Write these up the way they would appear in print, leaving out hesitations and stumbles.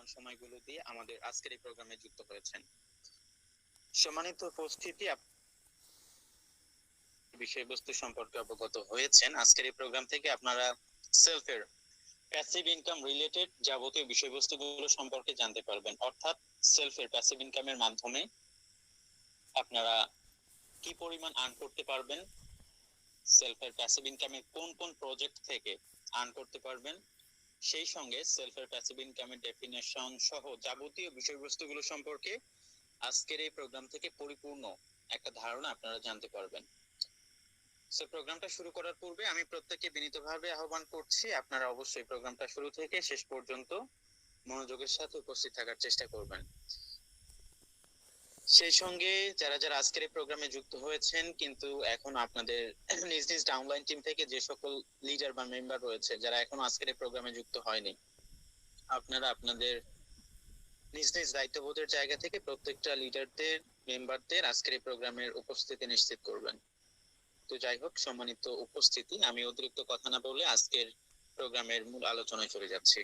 মূল্যবান সময়গুলো দিয়ে আমাদের আজকের এই প্রোগ্রামে যুক্ত হয়েছেন। সম্মানিত উপস্থিতি, বিষয়বস্তু সম্পর্কে অবগত হয়েছেন। আজকের এই প্রোগ্রাম থেকে আপনারা সেলফের প্যাসিভ ইনকাম রিলেটেড যাবতীয় বিষয়বস্তুগুলো সম্পর্কে জানতে পারবেন। অর্থাৎ সেলফের প্যাসিভ ইনকামের মাধ্যমে আপনারা কি পরিমাণ আর্ন করতে পারবেন, সেলফের প্যাসিভ ইনকামের কোন কোন প্রজেক্ট থেকে আর্ন করতে পারবেন, সেই সঙ্গে সেলফের প্যাসিভ ইনকামের ডেফিনেশন সহ যাবতীয় বিষয়বস্তুগুলো সম্পর্কে আজকের এই প্রোগ্রাম থেকে পরিপূর্ণ একটা ধারণা আপনারা জানতে পারবেন। সো প্রোগ্রামটা শুরু করার পূর্বে আমি প্রত্যেককে বিনীতভাবে আহ্বান করছি আপনারা অবশ্যই প্রোগ্রামটা শুরু থেকে শেষ পর্যন্ত মনোযোগের সাথে উপস্থিত থাকার চেষ্টা করবেন। সেই সঙ্গে যারা যারা আজকের এই প্রোগ্রামে যুক্ত হয়েছেন কিন্তু এখন আপনাদের নিজ নিজ ডাউনলাইন টিম থেকে যে সকল লিডার বা মেম্বার রয়েছে যারা এখন আজকের এই প্রোগ্রামে যুক্ত হয়নি, আপনারা আপনাদের নিজ নিজ দায়িত্ববোধের জায়গা থেকে প্রত্যেকটা লিডারদের মেম্বারদের আজকের এই প্রোগ্রামের উপস্থিতি নিশ্চিত করবেন। তো যাই হোক, সম্মানিত উপস্থিতি, আমি অতিরিক্ত কথা না বলে আজকের প্রোগ্রামের মূল আলোচনায় চলে যাচ্ছি।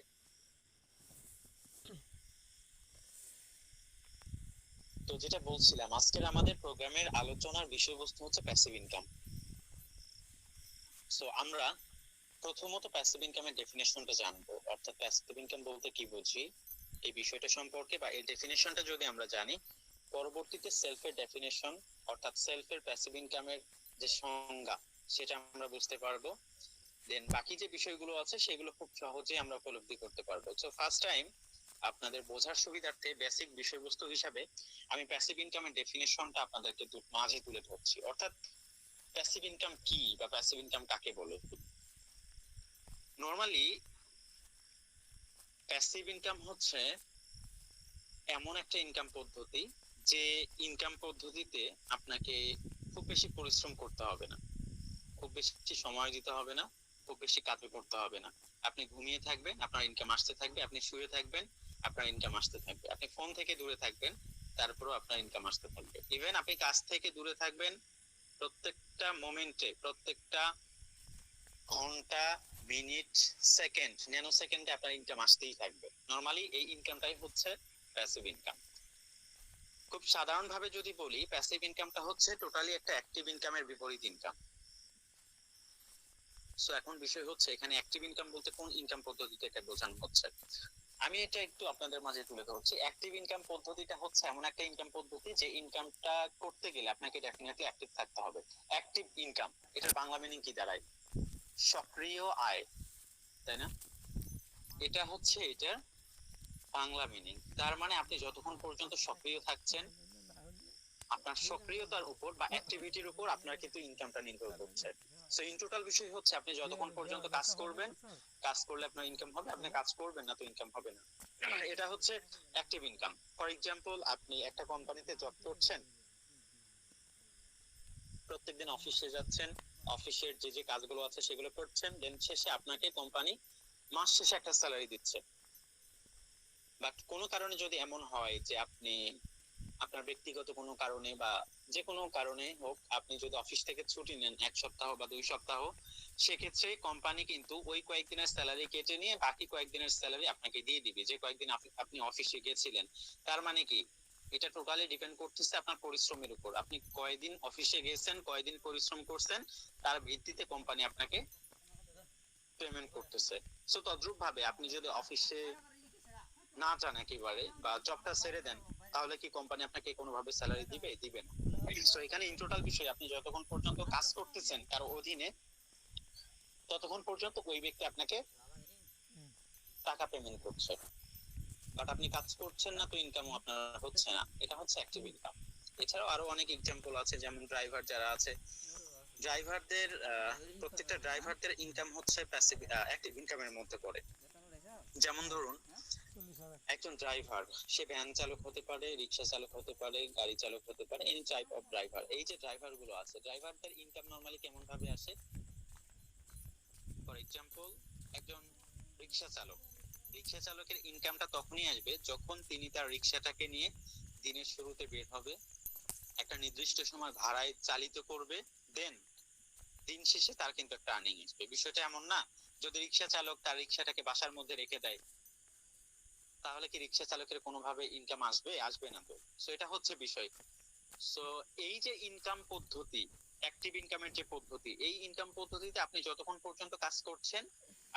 তো যেটা বলছিলাম, আজকের আমাদের প্রোগ্রামের আলোচনার বিষয়বস্তু হচ্ছে প্যাসিভ ইনকাম। সো আমরা প্রথমত প্যাসিভ ইনকামের ডেফিনেশনটা জানবো, অর্থাৎ প্যাসিভ ইনকাম বলতে কি বুঝি এই বিষয়টা সম্পর্কে বা এর ডেফিনেশনটা যদি আমরা জানি, পরবর্তীতে সেলফের ডেফিনেশন অর্থাৎ সেলফের প্যাসিভ ইনকামের যে সংজ্ঞা সেটা আমরা বুঝতে পারবো। দেন বাকি যে বিষয়গুলো আছে সেগুলো খুব সহজেই আমরা উপলব্ধি করতে পারবো। সো ফার্স্ট টাইম আপনাদের বোঝার সুবিধার্থে বেসিক বিষয়বস্তু হিসাবে আমি প্যাসিভ ইনকামের ডেফিনেশনটা আপনাদেরকে মাঝে তুলে ধরছি। অর্থাৎ প্যাসিভ ইনকাম কি বা প্যাসিভ ইনকাম কাকে বলে। নরমালি প্যাসিভ ইনকাম হচ্ছে এমন একটা ইনকাম পদ্ধতি যে ইনকাম পদ্ধতিতে আপনাকে খুব বেশি পরিশ্রম করতে হবে না, খুব বেশি সময় দিতে হবে না, খুব বেশি কাজও করতে হবে না। আপনি ঘুমিয়ে থাকবেন, আপনার ইনকাম আসতে থাকবে, আপনি শুয়ে থাকবেন, আপনার ইনকাম আসতে থাকবে, আপনি ফোন থেকে দূরে থাকবেন, তারপরেও আপনার ইনকাম আসতে থাকবে। ইভেন আপনি কাজ থেকে দূরে থাকবেন, প্রত্যেকটা মোমেন্টে, প্রত্যেকটা ঘন্টা, মিনিট, সেকেন্ড, ন্যানো সেকেন্ডে আপনার ইনকাম আসতেই থাকবে। নরমালি এই ইনকামটাই হচ্ছে প্যাসিভ ইনকাম। খুব সাধারণ ভাবে যদি বলি, প্যাসিভ ইনকামটা হচ্ছে টোটালি একটা অ্যাক্টিভ ইনকামের বিপরীত ইনকাম। সো এখন বিষয় হচ্ছে এখানে অ্যাক্টিভ ইনকাম বলতে কোন ইনকাম পদ্ধতিতে এটা বোঝানো হচ্ছে। আমি এটা একটু আপনাদের মাঝে তুলে ধরছি। অ্যাক্টিভ ইনকাম পদ্ধতিটা হচ্ছে এমন একটা ইনকাম পদ্ধতি যে ইনকামটা করতে গেলে আপনাকে ডেফিনেটলি অ্যাক্টিভ থাকতে হবে। অ্যাক্টিভ ইনকাম এটার বাংলা মিনিং কি দাঁড়ায়? সক্রিয় আয়, তাই না? এটা হচ্ছে এটার বাংলা মিনিং। তার মানে আপনি যতক্ষণ পর্যন্ত সক্রিয় থাকছেন, আপনার সক্রিয়তার উপর বা অ্যাক্টিভিটির উপর আপনার কিন্তু ইনকামটা নির্ভর করছে। সো ইন টোটাল বিষয় হচ্ছে আপনি যতক্ষণ পর্যন্ত কাজ করবেন, কাজ করলে আপনার ইনকাম হবে, আপনি কাজ করবেন না তো ইনকাম হবে না। এটা হচ্ছে অ্যাক্টিভ ইনকাম। ফর এক্সাম্পল, আপনি একটা কোম্পানিতে জব করছেন, প্রত্যেকদিন অফিসে যাচ্ছেন, অফিসের যে যে কাজগুলো আছে সেগুলো করছেন, দেন শেষে আপনাকে কোম্পানি মাস শেষে একটা স্যালারি দিচ্ছে। বাট কোনো কারণে যদি এমন হয় যে আপনি আপনার ব্যক্তিগত কোনো কারণে বা যে কোনো কারণে হোক আপনি যদি অফিস থেকে ছুটি নেন 1 সপ্তাহ বা 2 সপ্তাহ, সেক্ষেত্রে কোম্পানি কিন্তু ওই কয়েকদিনের স্যালারি কেটে নিয়ে বাকি কয়েকদিনের স্যালারি আপনাকে দিয়ে দিবে যে কয়েকদিন আপনি অফিসে গেছিলেন। তার মানে কি, এটা টোটালি ডিপেন্ড করতেছে আপনার পরিশ্রমের উপর। আপনি কয়দিন অফিসে গেছেন, কয়দিন পরিশ্রম করছেন, তার ভিত্তিতে কোম্পানি আপনাকে পেমেন্ট করতেছে। সো তদ্রুপ ভাবে আপনি যদি অফিসে না যান একেবারে বা জবটা ছেড়ে দেন, তাহলে কি কোম্পানি আপনাকে কোনোভাবে স্যালারি দিবে? দিবে না। তো এখানে ইন টোটাল বিষয়, আপনি যতক্ষণ পর্যন্ত কাজ করতেছেন কারো অধীনে, ততক্ষণ পর্যন্ত ওই ব্যক্তি আপনাকে টাকা পেমেন্ট করছে। বাট আপনি কাজ করছেন না তো ইনকামও আপনার হচ্ছে না। এটা হচ্ছে অ্যাক্টিভ ইনকাম। এছাড়াও আরো অনেক এক্সাম্পল আছে, যেমন ড্রাইভার যারা আছে, ড্রাইভারদের প্রত্যেকটা ড্রাইভারদের ইনকাম হচ্ছে প্যাসিভ অ্যাক্টিভ ইনকামের মধ্যে পড়ে। যেমন ধরুন, একজন ড্রাইভার, সে ভ্যান চালক হতে পারে, রিক্সা চালক হতে পারে, গাড়ি চালক হতে পারে, এনি টাইপ অফ ড্রাইভার। এই যে ড্রাইভার গুলো আছে, ড্রাইভারদের ইনকাম নরমালি কেমন ভাবে আসে? ফর এক্সাম্পল, একজন রিক্সা চালক, রিক্সা চালকের ইনকামটা তখনই আসবে যখন তিনি তার রিক্সাটাকে নিয়ে দিনের শুরুতে বের হবে, একটা নির্দিষ্ট সময় ভাড়ায় চালিত করবে, দেন দিন শেষে তার কিন্তু একটা আর্নিং আসবে। বিষয়টা এমন না যদি রিক্সা চালক তার রিক্সাটাকে বাসার মধ্যে রেখে দেয়, তাহলে কি রিক্সা চালকের কোনোভাবে ইনকাম আসবে? আসবে না তো। সো এটা হচ্ছে বিষয়। সো এই যে ইনকাম পদ্ধতি, অ্যাক্টিভ ইনকামের যে পদ্ধতি, এই ইনকাম পদ্ধতিতে আপনি যতক্ষণ পর্যন্ত কাজ করছেন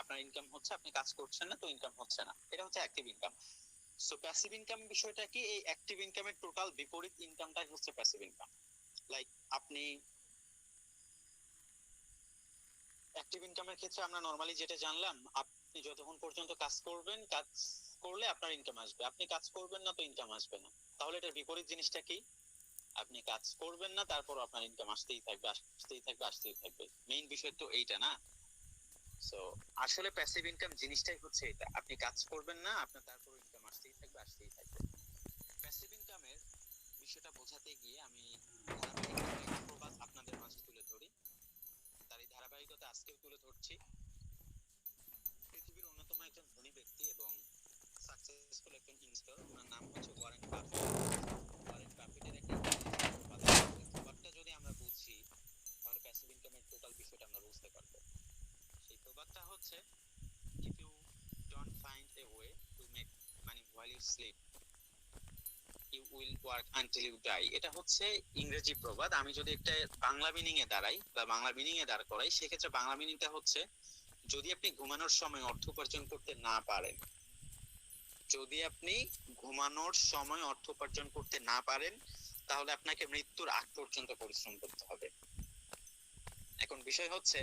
আপনার ইনকাম হচ্ছে, আপনি কাজ করছেন না তো ইনকাম হচ্ছে না, এটা হচ্ছে active income. So passive income বিষয়টা কি? এই অ্যাক্টিভ ইনকামের টোটাল বিপরীত ইনকামটাই হচ্ছে প্যাসিভ ইনকাম। লাইক আপনি অ্যাক্টিভ ইনকামের ক্ষেত্রে আমরা নরমালি যেটা জানলাম, আপনি যতক্ষণ পর্যন্ত কাজ করবেন, কাজ করলে আপনার ইনকাম আসবে, আপনি কাজ করবেন না তো ইনকাম আসবে না। তাহলে এটার বিপরীত জিনিসটা কি? আপনি কাজ করবেন না তারপর আপনার ইনকাম আসতেই থাকবে, আসতেই থাকবে, আসতেই থাকবে। মেইন বিষয় তো এইটা না। সো আসলে প্যাসিভ ইনকাম জিনিসটাই হচ্ছে এটা, আপনি কাজ করবেন না, আপনার তারপর ইনকাম আসতেই থাকবে, আসতেই থাকবে। প্যাসিভ ইনকামের বিষয়টা বোঝাতে গিয়ে আমি ধারাবাহিকভাবে একটা প্রবাদ আপনাদের মাঝে তুলে ধরি। তার এই ধারাবাহিকতা আজকেও তুলে ধরছি। পৃথিবীর অন্যতম একজন ধনী ব্যক্তি এবং সাকসেসফুল একজন ইনভেস্টর, ওনার নাম হচ্ছে ওয়ারেন বাফেট। ওয়ারেন বাফেটের একটা ইংরেজি প্রবাদ আছে। ওই প্রবাদটা যদি আমরা বুঝি তাহলে প্যাসিভ ইনকামের টোটাল বিষয়টা আমরা বুঝতে পারবো। সেই প্রবাদটা হচ্ছে, if you don't find a way to make money while you sleep, you will work until you die। এটা হচ্ছে ইংরেজি প্রবাদ। আমি যদি একটা বাংলা মিনিং এ দাঁড়াই বা বাংলা মিনিং এ দাঁড় করাই, সেক্ষেত্রে বাংলা মিনিংটা হচ্ছে, যদি আপনি ঘুমানোর সময় অর্থ উপার্জন করতে না পারেন, যদি আপনি ঘুমানোর সময় অর্থ উপার্জন করতে না পারেন, তাহলে আপনাকে মৃত্যুর আগ পর্যন্ত পরিশ্রম করতে হবে। এখন বিষয় হচ্ছে,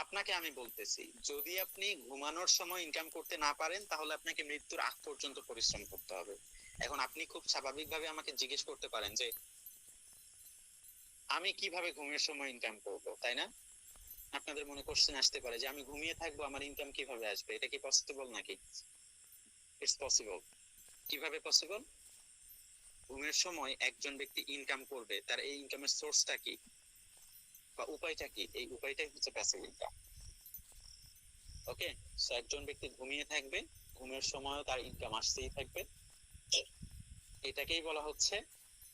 আপনাকে আমি বলতেছি, যদি আপনি ঘুমানোর সময় ইনকাম করতে না পারেন তাহলে আপনাকে মৃত্যুর আগ পর্যন্ত পরিশ্রম করতে হবে। এখন আপনি খুব স্বাভাবিকভাবে আমাকে জিজ্ঞেস করতে পারেন যে আমি কিভাবে ঘুমের সময় ইনকাম করব, তাই না? আপনাদের মনে কোশ্চেন আসতে পারে যে আমি ঘুমিয়ে থাকবো, আমার ইনকাম কিভাবে আসবে? এটা কি পসিবল নাকি? It's possible. কিভাবে পসিবল? ঘুমের সময় একজন ব্যক্তি ইনকাম করবে, তার এই ইনকামের সোর্সটা কি বা উপায়টা কি? এই উপায়টাই হচ্ছে প্যাসিভ ইনকাম। ওকে, সো একজন ব্যক্তি ঘুমিয়ে থাকবে, ঘুমের সময়ও তার ইনকাম আসতেই থাকবে, এটাকেই বলা হচ্ছে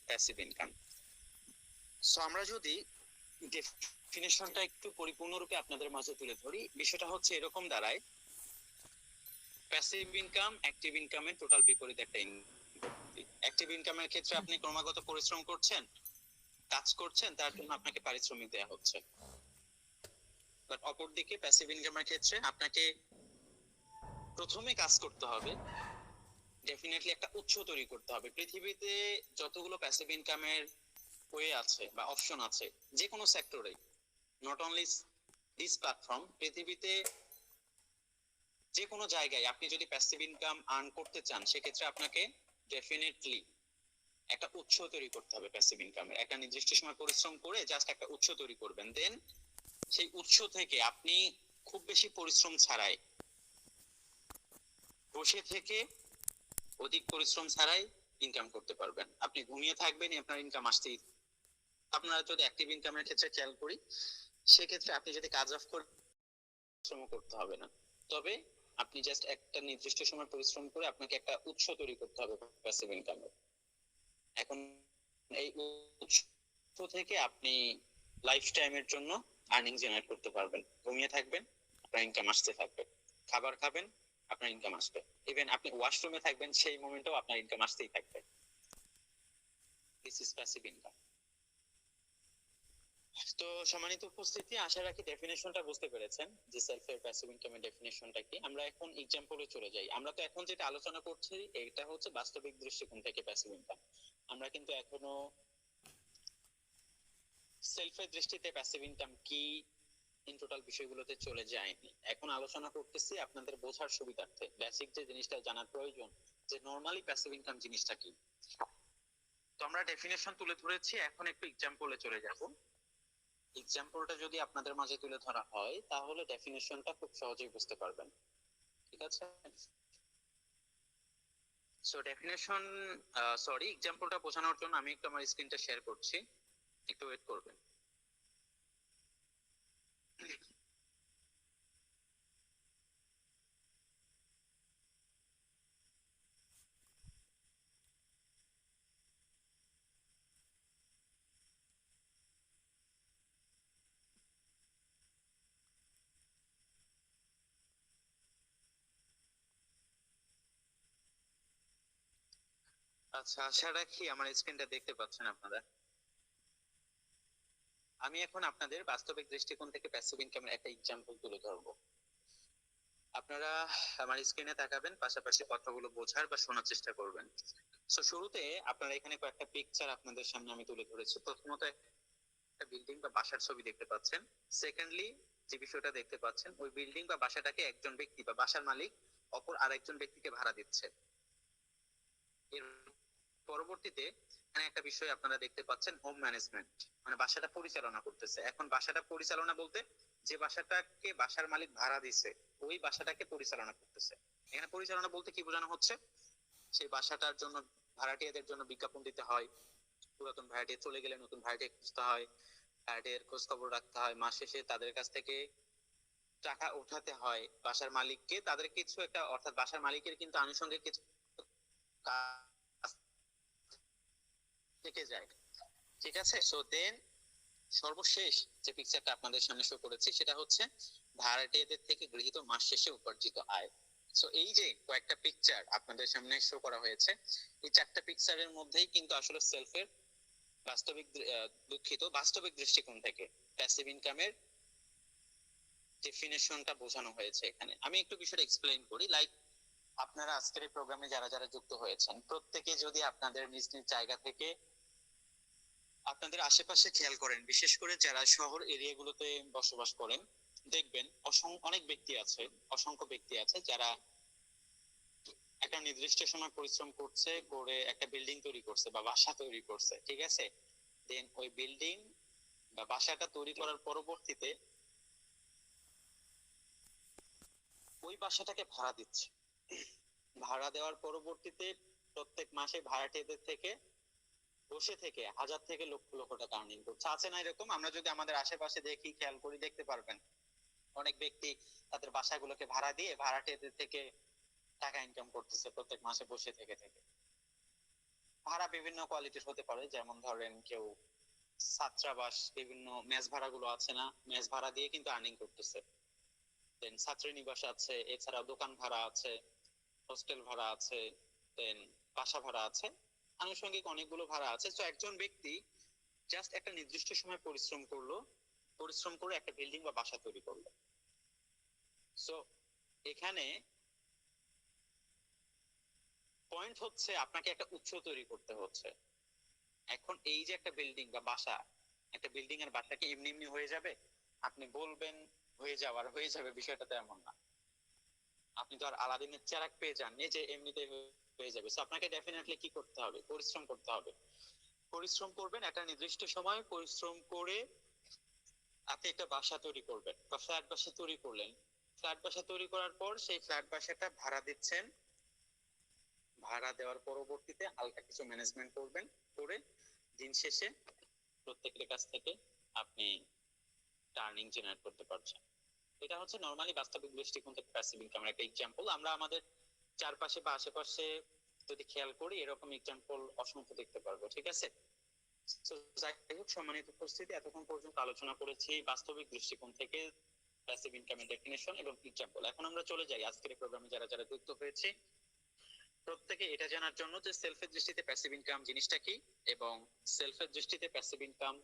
প্যাসিভ ইনকাম। সো আমরা যদি ডেফিনিশনটা একটু পরিপূর্ণরূপে আপনাদের মাঝে তুলে ধরি, বিষয়টা হচ্ছে এরকম দাঁড়ায়, প্যাসিভ ইনকাম অ্যাক্টিভ ইনকামের টোটাল বিপরীত একটা ইনকাম। অ্যাক্টিভ ইনকামের ক্ষেত্রে আপনি ক্রমাগত পরিশ্রম করছেন, কাজ করছেন, তার জন্য আপনাকে পারিশ্রমিক দেওয়া হচ্ছে। বাট অপরদিকে প্যাসিভ ইনকামের ক্ষেত্রে আপনাকে প্রথমে কাজ করতে হবে, ডেফিনেটলি একটা উৎস তৈরি করতে হবে। পৃথিবীতে যতগুলো প্যাসিভ ইনকামের ওয়ে আছে বা অপশন আছে, যে কোনো সেক্টরে, নট অনলি দিস প্ল্যাটফর্ম, পৃথিবীতে যে কোনো জায়গায় আপনি যদি প্যাসিভ ইনকাম আর্ন করতে চান, সেক্ষেত্রে আপনাকে ডেফিনেটলি একটা উৎস তৈরি করতে হবে প্যাসিভ ইনকামের। একটা নির্দিষ্ট সময় পরিশ্রম করে জাস্ট একটা উৎস তৈরি করবেন, দেন সেই উৎস থেকে আপনি খুব বেশি পরিশ্রম ছাড়াই, বসে থেকে অধিক পরিশ্রম ছাড়াই ইনকাম করতে পারবেন। আপনি ঘুমিয়ে থাকবেন, আপনার ইনকাম আসতেই। আপনারা যদি অ্যাক্টিভ ইনকামের ক্ষেত্রে খেয়াল করি, সেক্ষেত্রে আপনি যদি কাজ অফ করে পরিশ্রম করতে হবে না, তবে আপনি জাস্ট একটা নির্দিষ্ট সময় পরিশ্রম করে আপনাকে একটা উৎস তৈরি করতে হবে প্যাসিভ ইনকামের। এখন এই উৎস থেকে আপনি লাইফ টাইমের জন্য আর্নিং জেনারেট করতে পারবেন। ঘুমিয়ে থাকবেন, আপনার ইনকাম আসতে থাকবে, খাবার খাবেন, আপনার ইনকাম আসবে, ইভেন আপনি ওয়াশরুমে থাকবেন, সেই মোমেন্টেও আপনার ইনকাম আসতেই থাকবে। This is passive income. তো সম্মানিত উপস্থিতি, আশা রাখি ডেফিনেশনটা বুঝতে পেরেছেন যে সেলফ এর প্যাসিভ ইনকামের ডেফিনেশনটা কি। আমরা এখন এক্সাম্পলে চলে যাই। আমরা তো এখন যেটা আলোচনা করছি এটা হচ্ছে বাস্তবিক দৃষ্টিকোণ থেকে প্যাসিভ ইনকাম। আমরা কিন্তু এখনো সেলফ এর দৃষ্টিতে প্যাসিভ ইনকাম কি ইন টোটাল বিষয়গুলোতে চলে যায়নি। এখন আলোচনা করতেছি আপনাদের বোঝার সুবিধার্থে, বেসিক যে জিনিসটা জানার প্রয়োজন যে নরমালি প্যাসিভ ইনকাম জিনিসটা কি। তো আমরা ডেফিনেশন তুলে ধরেছি, এখন একটু এক্সাম্পলে চলে যাব। এক্সাম্পলটা যদি আপনাদের মাঝে তুলে ধরা হয় তাহলে ডেফিনেশনটা খুব সহজেই বুঝতে পারবেন। ঠিক আছে, সো ডেফিনেশন, সরি, এক্সাম্পলটা বোঝানোর জন্য আমি একটু আমার স্ক্রিনটা শেয়ার করছি, একটু ওয়েট করবেন। আচ্ছা, আশা রাখি আমার স্ক্রিনটা দেখতে পাচ্ছেন আপনারা। আমি এখন আপনাদের বাস্তবিক দৃষ্টিকোণ থেকে প্যাসিভ ইনকামের একটা এক্সাম্পল তুলে ধরবো। আপনারা আমার স্ক্রিনে তাকাবেন, পাশাপাশি কথাগুলো বোঝার বা শোনার চেষ্টা করবেন। সো শুরুতে আপনারা এখানে কয়েকটা পিকচার আপনাদের সামনে আমি তুলে ধরেছি। প্রথমত একটা বিল্ডিং বা বাসার ছবি দেখতে পাচ্ছেন। সেকেন্ডলি যে বিষয়টা দেখতে পাচ্ছেন, ওই বিল্ডিং বা বাসাটাকে একজন ব্যক্তি বা বাসার মালিক অপর আরেকজন ব্যক্তিকে ভাড়া দিচ্ছে। এর পরবর্তীতে এখানে একটা বিষয় আপনারা দেখতে পাচ্ছেন, হোম ম্যানেজমেন্ট, মানে বাসাটা পরিচালনা করতেছে। এখন বাসাটা পরিচালনা বলতে যে বাসাটাকে বাসার মালিক ভাড়া দিছে ওই বাসাটাকে পরিচালনা করতেছে। এখানে পরিচালনা বলতে কি বোঝানো হচ্ছে, সেই বাসাটার জন্য ভাড়াটিয়াদের জন্য বিজ্ঞাপন দিতে হয়, পুরাতন ভাড়াটিয়া চলে গেলে নতুন ভাড়াটিয়া খুঁজতে হয়, ভাড়াটিয়ার খোঁজ খবর রাখতে হয়, মাস শেষে তাদের কাছ থেকে টাকা উঠাতে হয় বাসার মালিককে, তাদের কিছু একটা, অর্থাৎ বাসার মালিকের কিন্তু আনুষঙ্গিক কিছু কাজ থেকে যায়। ঠিক আছে, সো দেন সর্বশেষ যে পিকচারটা আপনাদের সামনে শো করেছি সেটা হচ্ছে ভাড়াটিয়াদের থেকে গৃহীত মাস শেষে উপার্জিত আয়। সো এই যে কয়েকটা পিকচার আপনাদের সামনে শো করা হয়েছে, এই চারটা পিকচারের মধ্যেই কিন্তু আসলে সেলফের বাস্তবিক দুঃখিত বাস্তবিক দৃষ্টিকোণ থেকে প্যাসিভ ইনকামের ডেফিনেশনটা বোঝানো হয়েছে। এখানে আমি একটু বিষয়টা এক্সপ্লেইন করি। লাইক আপনারা আজকের এই প্রোগ্রামে যারা যারা যুক্ত হয়েছেন, প্রত্যেকে যদি আপনাদের নিজ নিজ জায়গা থেকে আপনাদের আশেপাশে খেয়াল করেন, বিশেষ করে যারা শহর এরিয়াগুলোতে বসবাস করেন, দেখবেন অনেক ব্যক্তি আছে, অসংখ্য ব্যক্তি আছে যারা একটা নির্দিষ্ট সময় পরিশ্রম করছে, করে একটা বিল্ডিং তৈরি করছে বা বাসা তৈরি করছে। ঠিক আছে, দেন ওই বিল্ডিং বা বাসাটা তৈরি করার পরবর্তীতে ওই বাসাটাকে ভাড়া দিচ্ছে। ভাড়া দেওয়ার পরবর্তীতে প্রত্যেক মাসে ভাড়াটিয়াদের থেকে বসে থেকে হাজার থেকে লক্ষ লক্ষ টাকা আর্নিং করছে। আছে না এরকম? আমরা যদি আমাদের আশেপাশে দেখি, খেয়াল করি, দেখতে পারবেন অনেক ব্যক্তি তাদের বাসাগুলোকে ভাড়া দিয়ে ভাড়াটিয়াদের থেকে টাকা ইনকাম করতেছে প্রত্যেক মাসে বসে থেকে থেকে। ভাড়া বিভিন্ন কোয়ালিটির হতে পারে, যেমন ধরেন কেউ ছাত্রাবাস, বিভিন্ন মেস ভাড়াগুলো আছে না, মেস ভাড়া দিয়ে কিন্তু আর্নিং করতেছে। দেন ছাত্রী নিবাস আছে, এছাড়া দোকান ভাড়া আছে, হোস্টেল ভাড়া আছে, দেন বাসা ভাড়া আছে, আনুষঙ্গিক অনেকগুলো ভাড়া আছে। তো একজন ব্যক্তি জাস্ট একটা নির্দিষ্ট সময় পরিশ্রম করলো, পরিশ্রম করে একটা বিল্ডিং বা বাসা তৈরি করলো। সো এখানে পয়েন্ট হচ্ছে আপনাকে একটা উৎস তৈরি করতে হচ্ছে। এখন এই যে একটা বিল্ডিং বা বাসা, একটা বিল্ডিং এর বাসা কি এমনি এমনি হয়ে যাবে? আপনি বলবেন হয়ে যাওয়ার হয়ে যাবে, বিষয়টা তো এমন না। আপনি তো আর আলাদিনের চেরাগ পেয়ে যাননি যে এমনিতে হয়ে যাবে। আপনাকে ডেফিনেটলি কি করতে হবে? পরিশ্রম করতে হবে। পরিশ্রম করবেন, একটা নির্দিষ্ট সময় পরিশ্রম করে আপনি একটা বাসা তৈরি করবেন বা ফ্ল্যাট বাসা তৈরি করলেন। ফ্ল্যাট বাসা তৈরি করার পর সেই ফ্ল্যাট বাসাটা ভাড়া দিচ্ছেন। ভাড়া দেওয়ার পরবর্তীতে হালকা কিছু ম্যানেজমেন্ট করবেন, করে দিন শেষে প্রত্যেকের কাছ থেকে আপনি আর্নিং জেনারেট করতে পারছেন। এটা হচ্ছে নরমালি বাস্তবিক দৃষ্টিকোণ থেকে প্যাসিভ ইনকামের একটা এক্সাম্পল। আমরা আমাদের চারপাশে বা আশেপাশে যদি খেয়াল করি, এরকম এক্সাম্পল অসংখ্য দেখতে পারবো। ঠিক আছে, যাই হোক, সম্মানিত উপস্থিতি, এতক্ষণ পর্যন্ত আলোচনা করেছি বাস্তবিক দৃষ্টিকোণ থেকে প্যাসিভ ইনকামের ডেফিনেশন এবং এক্সাম্পল। এখন আমরা চলে যাই আজকের প্রোগ্রামে যারা যারা যুক্ত হয়েছে প্রত্যেকে এটা জানার জন্য যে সেলফের দৃষ্টিতে প্যাসিভ ইনকাম জিনিসটা কি, এবং সেলফের দৃষ্টিতে প্যাসিভ ইনকাম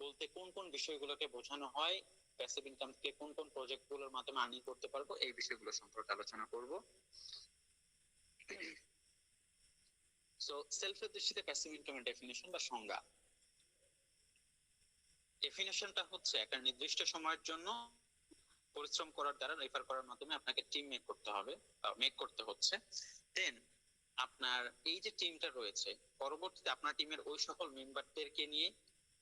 বলতে কোন কোন বিষয়গুলোকে বোঝানো হয়, প্যাসিভ ইনকাম থেকে কোন কোন প্রজেক্ট গুলোর মাধ্যমে আর্নিং করতে পারবো, এই বিষয়গুলো সম্পর্কে আলোচনা করব। সো সেলফের দৃষ্টিতে প্যাসিভ ইনকামের ডেফিনেশন বা সংজ্ঞা। ডেফিনেশনটা হচ্ছে একটা নির্দিষ্ট সময়ের জন্য পরিশ্রম করার দ্বারা, রেফার করার মাধ্যমে আপনাকে টিম মেক করতে হবে, মেক করতে হচ্ছে। দেন আপনার এই যে টিমটা রয়েছে, পরবর্তীতে আপনার টিমের ওই সকল মেম্বারদেরকে নিয়ে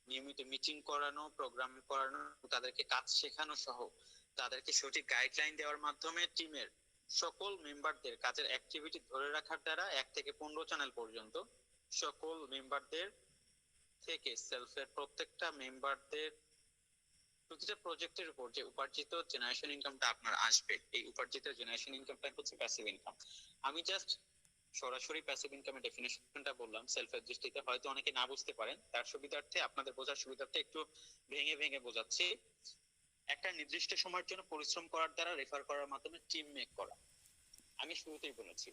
নিয়মিত মিটিং করানো, প্রোগ্রাম করানো, তাদেরকে কাজ শেখানো সহ তাদেরকে সঠিক গাইডলাইন দেওয়ার মাধ্যমে টিমের সকল মেম্বারদের কাজের অ্যাক্টিভিটি ধরে রাখার দ্বারা 1 থেকে 15 চ্যানেল পর্যন্ত সকল মেম্বারদের থেকে সেলফের প্রত্যেকটা মেম্বারদের প্রতিটা প্রজেক্টের উপর যে উপার্জিত জেনারেশন ইনকামটা আপনার আসবে, এই উপার্জিত জেনারেশন ইনকামটা হচ্ছে প্যাসিভ ইনকাম। আমি জাস্ট সরাসরি প্যাসিভ ইনকামের ডেফিনেশনটা বললাম সেলফের দৃষ্টিতে, হয়তো অনেকে না বুঝতে পারেন, তার সুবিধার্থে, আপনাদের বোঝার সুবিধার্থে একটু ভেঙে ভেঙে বোঝাচ্ছি। একটা নির্দিষ্ট সময়ের জন্য পরিশ্রম করার দ্বারা, রেফার করার মাধ্যমে টিম মেক করা। আমি শুরুতেই বলেছি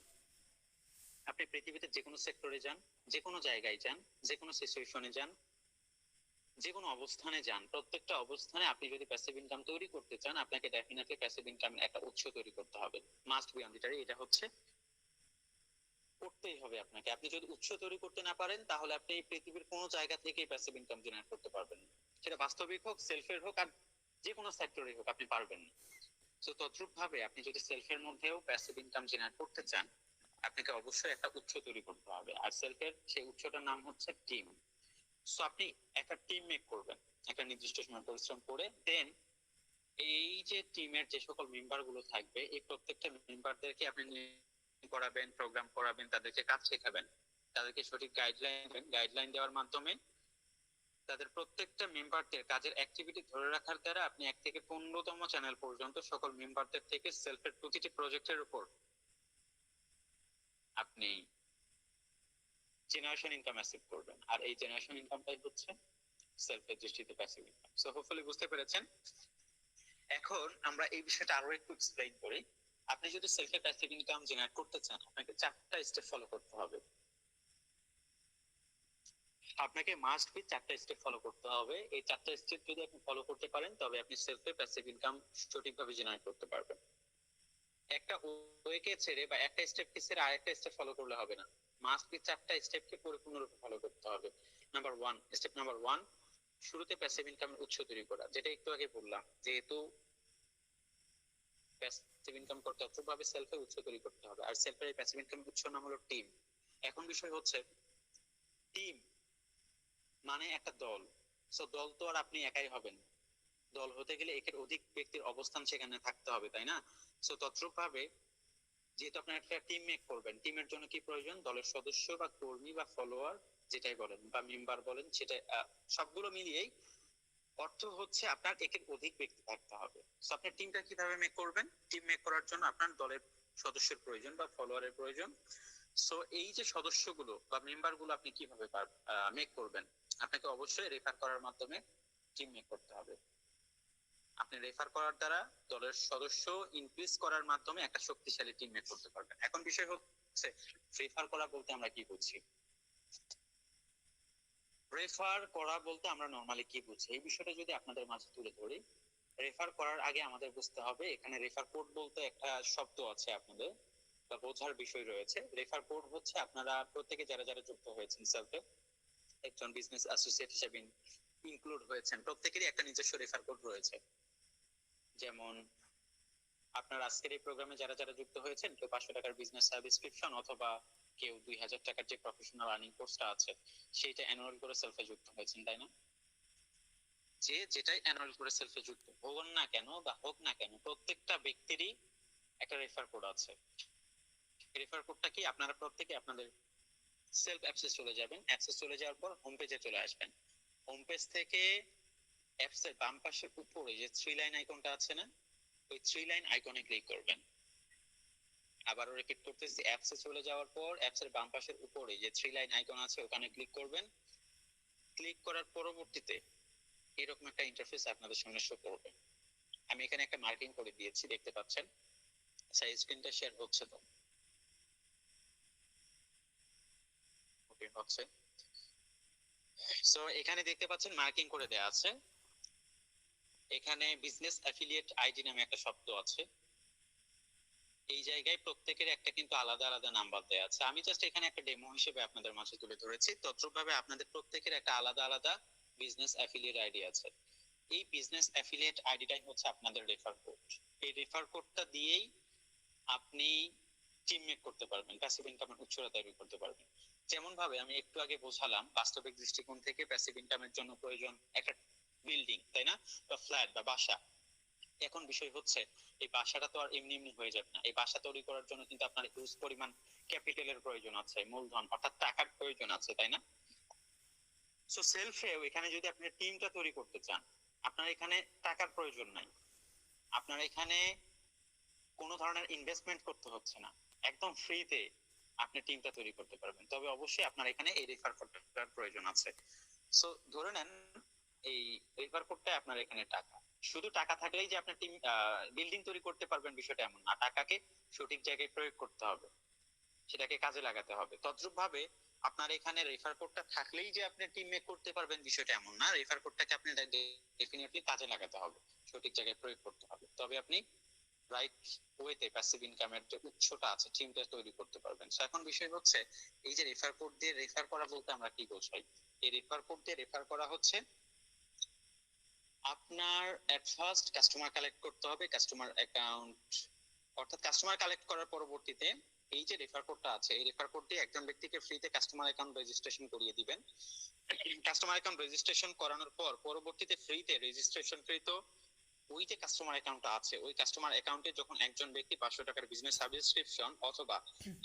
আপনি পৃথিবীতে যে কোনো সেক্টরে যান, যে কোনো জায়গায় যান, যে কোনো সিচুয়েশনে যান, যে কোনো অবস্থানে যান, প্রত্যেকটা অবস্থানে আপনি যদি প্যাসিভ ইনকাম তৈরি করতে চান, আপনাকে ডেফিনেটলি প্যাসিভ ইনকামের একটা উৎস তৈরি করতে হবে। মাস্ট বি ম্যান্ডেটরি, এটা হচ্ছে করতেই হবে আপনাকে। আপনি যদি উৎস তৈরি করতে না পারেন, তাহলে আপনি পৃথিবীর কোনো জায়গা থেকেই প্যাসিভ ইনকাম জেনারেট করতে পারবেন না। সেটা বাস্তবিক হোক, সেলফের হোক, আর যে কোনো সেক্টরে হোক, আপনি পারবেন না। তো তদ্রুপ ভাবে আপনি যদি সেলফের মধ্যেও প্যাসিভ ইনকাম জেনারেট করতে চান, আপনাকে অবশ্যই একটা উৎস তৈরি করতে হবে। আর সেলফের সেই উৎসটার নাম হচ্ছে টিম। সো আপনি একটা টিম মেক করবেন একটা নির্দিষ্ট সময় পরিশ্রম করে। দেন এই যে টিমের যে সকল মেম্বার গুলো থাকবে, এই প্রত্যেকটা মেম্বারদেরকে আপনি করাবেন, প্রোগ্রাম করাবেন, তাদেরকে কাজ শেখাবেন, তাদেরকে সঠিক গাইডলাইন দেওয়ার মাধ্যমে তাদের প্রত্যেকটা মেম্বারদের কাজের অ্যাক্টিভিটি ধরে রাখার দ্বারা আপনি 1 থেকে 15তম চ্যানেল পর্যন্ত সকল মেম্বারদের থেকে সেলফের প্রতিটি প্রজেক্টের উপর আপনি জেনারেশন ইনকাম অ্যাচিভ করবেন। আর এই জেনারেশন ইনকামটাই হচ্ছে সেলফের দৃষ্টিতে প্যাসিভ ইনকাম। সো হোপফুলি বুঝতে পেরেছেন। এখন আমরা এই বিষয়টা আরো একটু এক্সপ্লেইন করি। আপনি যদি সেলফে প্যাসিভ ইনকাম জেনারেট করতে চান, আপনাকে 4টা স্টেপ ফলো করতে হবে। আপনাকে মাস্ট বি 4টা স্টেপ ফলো করতে হবে। এই 4টা স্টেপ যদি আপনি ফলো করতে পারেন, তবে আপনি সেলফে প্যাসিভ ইনকাম সঠিকভাবে জেনারেট করতে পারবেন। একটা ওয়েকে ছেড়ে বা একটা স্টেপকে ছেড়ে আরেকটা স্টেপ ফলো করলে হবে না। মাস্ট বি 4টা স্টেপকে পরিপূর্ণরূপে ফলো করতে হবে। স্টেপ নাম্বার 1, শুরুতে প্যাসিভ ইনকামের উৎস তৈরি করা, যেটা একটু আগে বললাম। যেহেতু প্যাসিভ ইনকাম করতে হবে, ভাবে সেলফে উৎস তৈরি করতে হবে। আর সেলফের প্যাসিভ ইনকাম উৎস নাম হলো টিম। এখন বিষয় হচ্ছে, টিম মানে একটা দল। সো দল তো আর আপনি একাই হবেন। দল হতে গেলে একের অধিক ব্যক্তির অবস্থান সেখানে থাকতে হবে, তাই না? সো তদ্রুপ ভাবে যেহেতু আপনার একটা টিম মেক করবেন, টিমের জন্য কি প্রয়োজন? দলের সদস্য বা কর্মী বা ফলোয়ার যেটাই বলেন বা মেম্বার বলেন, সেটা সবগুলো মিলিয়েই অর্থ হচ্ছে আপনার একের অধিক ব্যক্তি থাকতে হবে। সো আপনি টিমটা কিভাবে মেক করবেন? টিম মেক করার জন্য আপনার দলের সদস্যের প্রয়োজন বা ফলোয়ারের প্রয়োজন। সো এই যে সদস্যগুলো বা মেম্বার গুলো আপনি কিভাবে মেক করবেন? আপনাকে অবশ্যই রেফার করার মাধ্যমে টিম মেক করতে হবে। আপনি রেফার করার দ্বারা দলের সদস্য ইনক্রিজ করার মাধ্যমে একটা শক্তিশালী টিম মেক করতে পারবেন। এখন বিষয় হচ্ছে, রেফার করা বলতে আমরা কি বুঝি? রেফার করা বলতে আমরা নরমালি কি বুঝি, এই বিষয়টা যদি আপনাদের মাঝে তুলে ধরি। রেফার করার আগে আমাদের বুঝতে হবে, এখানে রেফার কোড বলতে একটা শব্দ আছে আপনাদের বা বোঝার বিষয় রয়েছে। রেফার কোড হচ্ছে, আপনারা প্রত্যেকে যারা যারা যুক্ত হয়েছেন সেলফে, একজন বিজনেস অ্যাসোসিয়েট হিসেবে ইনক্লুড হয়েছেন, প্রত্যেকেরই একটা নিজস্ব রেফার কোড রয়েছে। যেমন আপনার আজকের এই প্রোগ্রামে যারা যারা যুক্ত হয়েছেন, কেউ 500 টাকার বিজনেস সাবস্ক্রিপশন অথবা কেউ 2000 টাকার যে প্রফেশনাল আর্নিং কোর্সটা আছে সেইটা অ্যানুয়াল করে সেলফে যুক্ত হয়েছেন, তাই না? যে যেটাই অ্যানুয়াল করে সেলফে যুক্ত হোক না কেন বা হোক না কেন, প্রত্যেকটা ব্যক্তিরই একটা রেফার কোড আছে। রেফার কোডটা কি? আপনারা প্রত্যেকে আপনাদের সেলফ অ্যাপসে চলে যাবেন। অ্যাপসে চলে যাওয়ার পর হোম পেজে চলে আসবেন। হোম পেজ থেকে অ্যাপসের বাম পাশের উপরে যে 3 লাইন আইকনটা আছে না, ওই 3 লাইন আইকনে ক্লিক করবেন। আবারও রিপিট করতেছি, অ্যাপসে চলে যাওয়ার পর অ্যাপসের বাম পাশের উপরে যে 3 লাইন আইকন আছে ওখানে ক্লিক করবেন। ক্লিক করার পরবর্তীতে এরকম একটা ইন্টারফেস আপনাদের সামনে শো করবে। আমি এখানে একটা মার্কিং করে দিয়েছি, দেখতে পাচ্ছেন। আচ্ছা, স্ক্রিনটা শেয়ার হচ্ছে তো? ওকে, হচ্ছে। সো এখানে দেখতে পাচ্ছেন মার্কিং করে দেয়া আছে। এখানে বিজনেস অ্যাফিলিয়েট আইডি নামে একটা শব্দ আছে। এই জায়গায় প্রত্যেকের একটা কিন্তু আলাদা আলাদা নাম্বার দেয়া আছে। আমি জাস্ট এখানে একটা ডেমো হিসেবে আপনাদের মাঝে তুলে ধরেছি। তদ্রুপভাবে আপনাদের প্রত্যেকের একটা আলাদা আলাদা বিজনেস অ্যাফিলিয়েট আইডি আছে। এই বিজনেস অ্যাফিলিয়েট আইডিটাই হচ্ছে আপনাদের রেফার কোড। এই রেফার কোডটা দিয়েই আপনি টিম মেক করতে পারবেন, প্যাসিভ ইনকামের উৎসটা তৈরি করতে পারবেন। যেমন ভাবে আমি একটু আগে বোঝালাম, বাস্তবিক দৃষ্টিকোণ থেকে প্যাসিভ ইনকামের জন্য প্রয়োজন একটা বিল্ডিং, তাই না? বা ফ্ল্যাট বা বাসা। এখন বিষয় হচ্ছে, এই বাসাটা তো আর এমনি এমনি হয়ে যাবে না। এই বাসা তৈরি করার জন্য কিন্তু আপনার হিউজ পরিমাণ ক্যাপিটালের প্রয়োজন আছে, মূলধন অর্থাৎ টাকার প্রয়োজন আছে, তাই না? সো সেলফে এখানে যদি আপনি টিমটা তৈরি করতে চান, আপনার এখানে টাকার প্রয়োজন নাই। আপনার এখানে কোনো ধরনের ইনভেস্টমেন্ট করতে হচ্ছে না, একদম ফ্রিতে আপনি টিমটা তৈরি করতে পারবেন। তবে অবশ্যই আপনার এখানে এই রেফার কোডটার প্রয়োজন আছে। সো ধরে নেন এই রেফার কোডটা আপনার এখানে টাকা। শুধু টাকা থাকলেই যে আপনি টিম বিল্ডিং তৈরি করতে পারবেন বিষয়টা এমন না। টাকাকে সঠিক জায়গায় প্রয়োগ করতে হবে। সেটাকে কাজে লাগাতে হবে। তদ্রুপ ভাবে আপনার এখানে রেফার কোডটা থাকলেই যে আপনি টিম মেক করতে পারবেন বিষয়টা এমন না। রেফার কোডটাকে আপনি ডেফিনেটলি কাজে লাগাতে হবে, সঠিক জায়গায় প্রয়োগ করতে হবে, তবে আপনি রাইট ওয়েতে প্যাসিভ ইনকামের যে উৎসটা আছে টিমটা তৈরি করতে পারবেন। সো এখন বিষয় হচ্ছে এই যে রেফার কোড দিয়ে রেফার করা বলতে আমরা কি বোঝাই? এই রেফার কোড দিয়ে রেফার করা হচ্ছে আপনার এট ফার্স্ট কাস্টমার কালেক্ট করতে হবে, কাস্টমার অ্যাকাউন্ট, অর্থাৎ কাস্টমার কালেক্ট করার পরবর্তীতে এই যে রেফার কোডটা আছে এই রেফার কোড দিয়ে একজন ব্যক্তিকে ফ্রিতে কাস্টমার অ্যাকাউন্ট রেজিস্ট্রেশন করিয়ে দিবেন। কাস্টমার অ্যাকাউন্ট রেজিস্ট্রেশন করানোর পর পরবর্তীতে ফ্রিতে রেজিস্ট্রেশন কৃত ওই যে কাস্টমার অ্যাকাউন্টটা আছে ওই কাস্টমার অ্যাকাউন্টে যখন একজন ব্যক্তি 500 টাকার বিজনেস সাবস্ক্রিপশন অথবা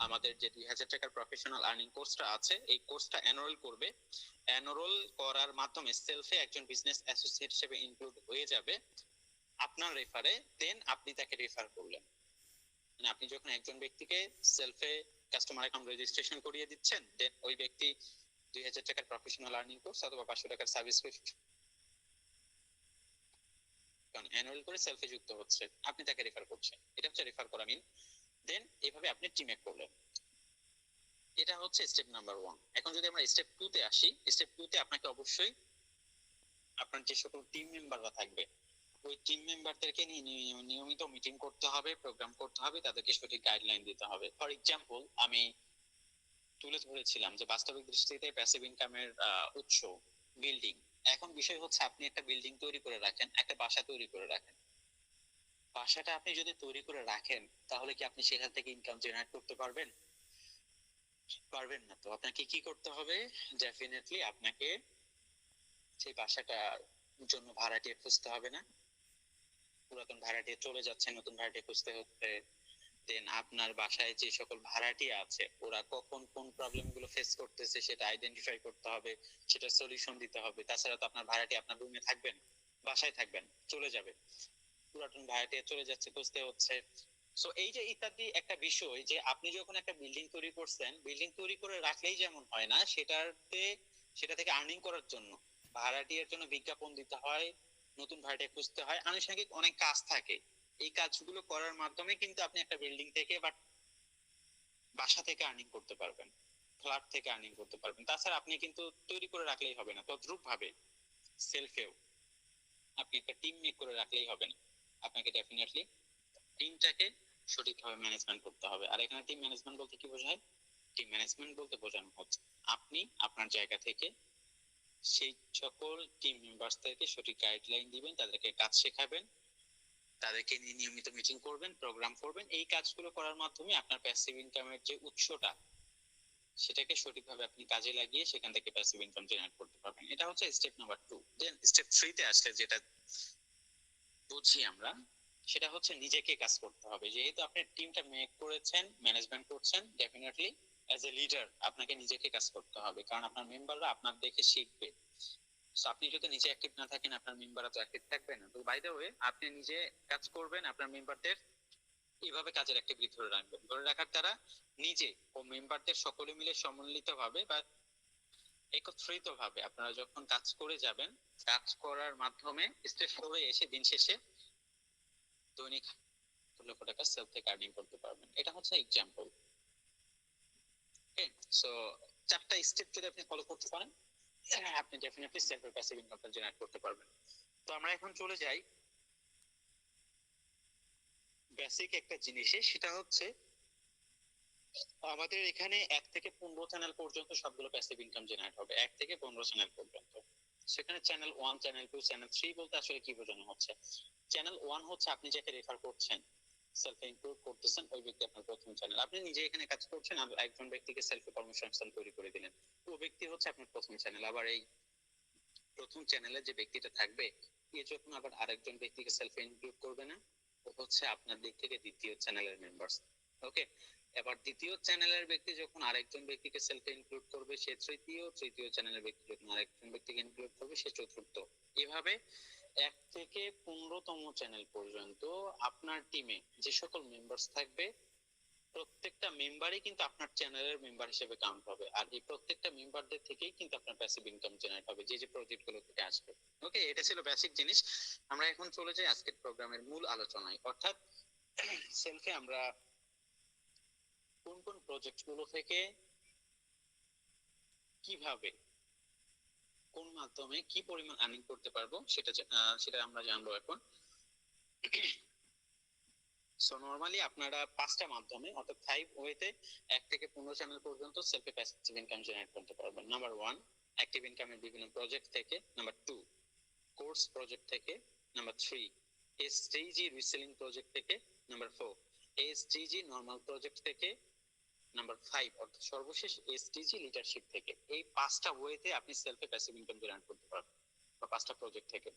আমাদের যে 2000 টাকার প্রফেশনাল আর্নিং কোর্সটা আছে এই কোর্সটা এনরোল করবে, এনরোল করার মাধ্যমে সেলফে একজন বিজনেস অ্যাসোসিয়েট হিসেবে ইনক্লুড হয়ে যাবে আপনার রেফারে, দেন আপনি তাকে রেফার করলেন। মানে আপনি যখন একজন ব্যক্তিকে সেলফে কাস্টমার অ্যাকাউন্ট রেজিস্ট্রেশন করিয়ে দিচ্ছেন, দেন ওই ব্যক্তি 2000 টাকার প্রফেশনাল আর্নিং কোর্স অথবা 500 টাকার সাবস্ক্রিপশন এনরোল করে সেলফে যুক্ত হচ্ছে, আপনি তাকে রেফার করছেন, এটা হচ্ছে রেফার করা মিন। দেন এইভাবে আপনি টিমে করলেন, এটা হচ্ছে স্টেপ নাম্বার 1। এখন যদি আমরা স্টেপ 2 তে আসি, স্টেপ 2 তে আপনাকে অবশ্যই আপনার যে সকল টিম মেম্বাররা থাকবে ওই টিম মেম্বারদেরকে নিয়ে নিয়মিত মিটিং করতে হবে, প্রোগ্রাম করতে হবে, তাদেরকে সঠিক গাইডলাইন দিতে হবে। ফর এক্সাম্পল আমি তুলে ধরেছিলাম যে বাস্তবিক দৃষ্টিতে প্যাসিভ ইনকামের উৎস বিল্ডিং। এখন বিষয় হচ্ছে আপনি একটা বিল্ডিং তৈরি করে রাখেন, একটা বাসা তৈরি করে রাখেন, বাসাটা আপনি যদি তৈরি করে রাখেন তাহলে কি আপনি সেখান থেকে ইনকাম জেনারেট করতে পারবেন? পারবেন না। তো আপনাকে কি করতে হবে? ডেফিনেটলি আপনাকে সেই বাসাটার জন্য ভাড়াটিয়া খুঁজতে হবে না, পুরাতন ভাড়াটিয়া চলে যাচ্ছে নতুন ভাড়াটিয়া খুঁজতে হচ্ছে। দেন আপনার বাসায় যে সকল ভাড়াটিয়া আছে ওরা কখন কোন প্রবলেম গুলো ফেস করতেছে সেটা আইডেন্টিফাই করতে হবে, সেটা সলিউশন দিতে হবে। তাছাড়া তো আপনার ভাড়াটিয়া আপনার রুমে থাকবেন, বাসায় থাকবেন, চলে যাবে, পুরাতন ভাড়াটিয়া চলে যাচ্ছে খুঁজতে হচ্ছে। সো এই যে ইত্যাদি একটা বিষয় যে আপনি যখন একটা বিল্ডিং তৈরি করছেন, বিল্ডিং তৈরি করে রাখলেই যেমন হয় না, সেটা থেকে আর্নিং করার জন্য ভাড়াটিয়ার জন্য বিজ্ঞাপন দিতে হয়, নতুন ভাড়াটিয়া খুঁজতে হয়, আনুষঙ্গিক অনেক কাজ থাকে। এই কাজগুলো করার মাধ্যমে কিন্তু আপনি একটা বিল্ডিং থেকে বা বাসা থেকে আর্নিং করতে পারবেন, ফ্ল্যাট থেকে আর্নিং করতে পারবেন। তাছাড়া আপনি কিন্তু তৈরি করে রাখলেই হবে না, তদ্রুপ ভাবে সেলফেও আপনি একটা টিম মেক করে রাখলেই হবে না, আপনাকে ডেফিনেটলি টিমটাকে সঠিকভাবে ম্যানেজমেন্ট করতে হবে। আর এখানে টিম ম্যানেজমেন্ট বলতে কি বোঝায়? টিম ম্যানেজমেন্ট বলতে বোঝানো হচ্ছে আপনি আপনার জায়গা থেকে সেই সকল টিম মেম্বারসদেরকে সঠিক গাইডলাইন দিবেন, তাদেরকে কাজ শেখাবেন, তাদেরকে নিয়ে নিয়মিত মিটিং করবেন, প্রোগ্রাম করবেন। এই কাজগুলো করার মাধ্যমে আপনার প্যাসিভ ইনকামের যে উৎসটা সেটাকে সঠিকভাবে আপনি কাজে লাগিয়ে সেখান থেকে প্যাসিভ ইনকাম জেনারেট করতে পারবেন। এটা হচ্ছে স্টেপ নাম্বার 2। দেন স্টেপ 3 তে আসলে যেটা বুঝি আমরা সেটা হচ্ছে নিজেকে কাজ করতে হবে। যেহেতু আপনি টিমটা মেক করেছেন, ম্যানেজমেন্ট করছেন, ডেফিনেটলি অ্যাজ এ লিডার আপনাকে নিজেকে কাজ করতে হবে, কারণ আপনার মেম্বাররা আপনার দেখে শিখবে। সো আপনি যদি নিজে অ্যাক্টিভ না থাকেন আপনার মেম্বাররা তো অ্যাক্টিভ থাকবে না। তো বাই দ্য ওয়ে আপনি নিজে কাজ করবেন, আপনার মেম্বারদের এইভাবে কাজের অ্যাক্টিভিটি ধরে রাখবেন। ধরে রাখার দ্বারা নিজে ও মেম্বারদের সকলে মিলে সম্মিলিত ভাবে বা একত্রিত ভাবে আপনারা যখন কাজ করে যাবেন, কাজ করার মাধ্যমে স্টেপ 4 এ এসে দিন শেষে দৈনিক লক্ষ টাকা সেলফ থেকে আর্নিং করতে পারবেন। এটা হচ্ছে এক্সাম্পল। ওকে, সো 4টা স্টেপ যদি আপনি ফলো করতে পারেন আপনি definitely self passive income generate করতে পারবেন। তো আমরা এখন চলে যাই বেসিক একটা জিনিসে, সেটা হচ্ছে আমাদের এখানে 1 থেকে 15 চ্যানেল পর্যন্ত সবগুলো প্যাসিভ ইনকাম জেনারেট হবে, 1 থেকে 15 চ্যানেল পর্যন্ত। সেখানে চ্যানেল 1, চ্যানেল 2, চ্যানেল 3 বলতে আসলে কি বোঝানো হচ্ছে? চ্যানেল 1 হচ্ছে আপনি যাকে রেফার করছেন, সেলফে ইনক্লুড করতেছেন, ওই ব্যক্তি আপনার প্রথম চ্যানেল। আপনি নিজে এখানে কাজ করছেন আর একজন ব্যক্তিকে সেলফে কর্মসংস্থান তৈরি করে দিলেন, ওই ব্যক্তি হচ্ছে আপনার প্রথম চ্যানেল। আবার এই প্রথম চ্যানেলে যে ব্যক্তিটা থাকবে এ যখন আবার আরেকজন ব্যক্তিকে সেলফে ইনক্লুড করবে না, ও হচ্ছে আপনার দিক থেকে দ্বিতীয় চ্যানেলের মেম্বার্স। ওকে, এবার দ্বিতীয় চ্যানেলের ব্যক্তি যখন আরেকজন ব্যক্তিকে সেলফে ইনক্লুড করবে সে তৃতীয়, তৃতীয় চ্যানেলের ব্যক্তি যখন আরেকজন ব্যক্তিকে ইনক্লুড করবে সে চতুর্থ। এভাবে 1 থেকে 15তম চ্যানেল পর্যন্ত আপনার টিমে যে সকল মেম্বার্স থাকবে প্রত্যেকটা মেম্বারই কিন্তু আপনার চ্যানেলের মেম্বার হিসেবে কাউন্ট হবে। আর এই প্রত্যেকটা মেম্বারদের থেকেই কিন্তু আপনার প্যাসিভ ইনকাম জেনারেট হবে যে যে প্রজেক্ট গুলো থেকে আসবে। ওকে, এটা ছিল বেসিক জিনিস। আমরা এখন চলে যাই আজকের প্রোগ্রামের মূল আলোচনায়, অর্থাৎ সেলফে আমরা কোন কোন প্রজেক্ট গুলো থেকে কিভাবে কোন মাধ্যমে কি পরিমাণ আর্নিং করতে পারবো সেটা আমরা জানবো এখন। সো নরমালি আপনারা 5টা মাধ্যমে অর্থাৎ 5 ওয়েতে 1 থেকে 15 চ্যানেল পর্যন্ত সেলফ প্যাসিভ ইনকাম জেনারেট করতে পারবেন। নাম্বার 1 অ্যাক্টিভ ইনকামের বিভিন্ন প্রজেক্ট থেকে, নাম্বার 2 কোর্স প্রজেক্ট থেকে, নাম্বার 3 এসটিজি রিসেলিং প্রজেক্ট থেকে, নাম্বার 4 এসটিজি নরমাল প্রজেক্ট থেকে, নাম্বার 5 অর্থাৎ সর্বশেষ এসটিজি লিডারশিপ থেকে। এই 5টা ওয়েতে আপনি সেলফ প্যাসিভ ইনকাম জেনারেট করতে পারবেন বা 5টা প্রজেক্ট থেকে।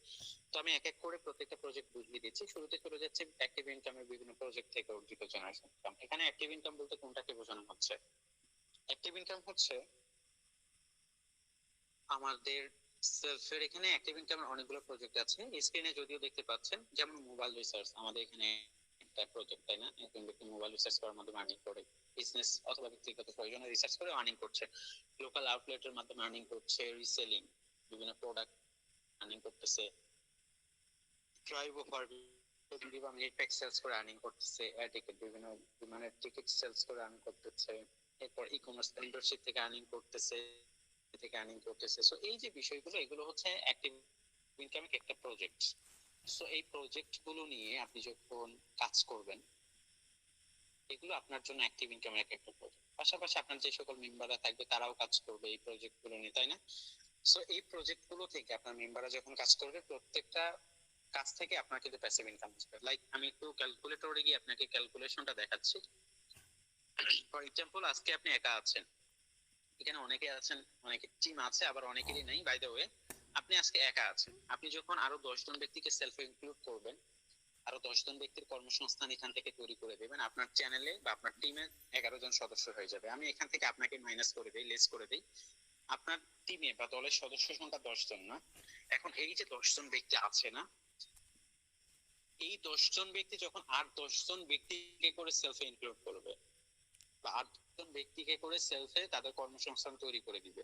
তো আমি এক এক করে প্রত্যেকটা প্রজেক্ট বুঝিয়ে দিচ্ছি। শুরুতে চলে যাচ্ছে অ্যাক্টিভ ইনকামের বিভিন্ন প্রজেক্ট থেকে অর্জিত জেনারেশন ইনকাম। এখানে অ্যাক্টিভ ইনকাম বলতে কোনটাকে বোঝানো হচ্ছে? অ্যাক্টিভ ইনকাম হচ্ছে আমাদের সেলফের এখানে অ্যাক্টিভ ইনকামের অনেকগুলো প্রজেক্ট আছে, স্ক্রিনে যদিও দেখতে পাচ্ছেন। যেমন মোবাইল রিসার্চ আমাদের এখানে একটা প্রজেক্ট, তাই না? একজন ব্যক্তি মোবাইল রিসার্চ করার মাধ্যমে আর্নিং করে, বিজনেস অথবা ব্যক্তিগত প্রয়োজনে রিসার্চ করে আর্নিং করছে, লোকাল আউটলেটের মাধ্যমে আর্নিং করছে, রিসেলিং বিভিন্ন প্রোডাক্ট আর্নিং করতেছে, ড্রাইভ অফার বিভিন্ন নেটপ্যাক সেলস করে আর্নিং করতেছে, এয়ার টিকেট বিভিন্ন বিমানের টিকিট সেলস করে আর্নিং করতেছে, এরপর ই কমার্স ভেন্ডরশিপ থেকে আর্নিং করতেছে, থেকে আর্নিং করতেছে। সো এই যে বিষয়গুলো, এগুলো হচ্ছে অ্যাক্টিভ ইনকামের একটা প্রজেক্ট। সো এই প্রজেক্ট গুলো নিয়ে আপনি যখন কাজ করবেন, এগুলো আপনার জন্য অ্যাক্টিভ ইনকামের একটা প্রজেক্ট। পাশাপাশি আপনার যে সকল মেম্বাররা থাকবে তারাও কাজ করবে এই প্রজেক্ট গুলো নিয়ে, তাই না? সো এই প্রজেক্ট গুলো থেকে আপনার মেম্বাররা যখন কাজ করবে, প্রত্যেকটা কাজ থেকে আপনার কিন্তু প্যাসিভ ইনকাম আসবে। লাইক আমি একটু ক্যালকুলেটরে গিয়ে আপনাকে ক্যালকুলেশনটা দেখাচ্ছি। ফর এক্সাম্পল, আজকে আপনি একা আছেন, এখানে অনেকে আছেন, অনেকের টিম আছে, আবার অনেকেরই নেই। বাই দ্য ওয়ে, আপনি আজকে একা আছেন। আপনি যখন আরো 10 জন ব্যক্তিকে সেলফ ইনক্লুড করবেন, আরো 10 জন ব্যক্তির কর্মসংস্থান এখান থেকে তৈরি করে দেবেন, আপনার চ্যানেলে বা আপনার টিমে 11 জন সদস্য হয়ে যাবে। আমি এখান থেকে আপনাকে মাইনাস করে দেই, লেস করে দেই। আপনার টিমে বা দলের সদস্য সংখ্যা 10 জন না? এখন এই যে 10 জন ব্যক্তি আছে না, এই 10 জন ব্যক্তি যখন আর 10 জন ব্যক্তিকে করে সেলফ ইনক্লুড করবে বা 8 জন ব্যক্তিকে করে সেলফে তাদের কর্মসংস্থান তৈরি করে দিবে,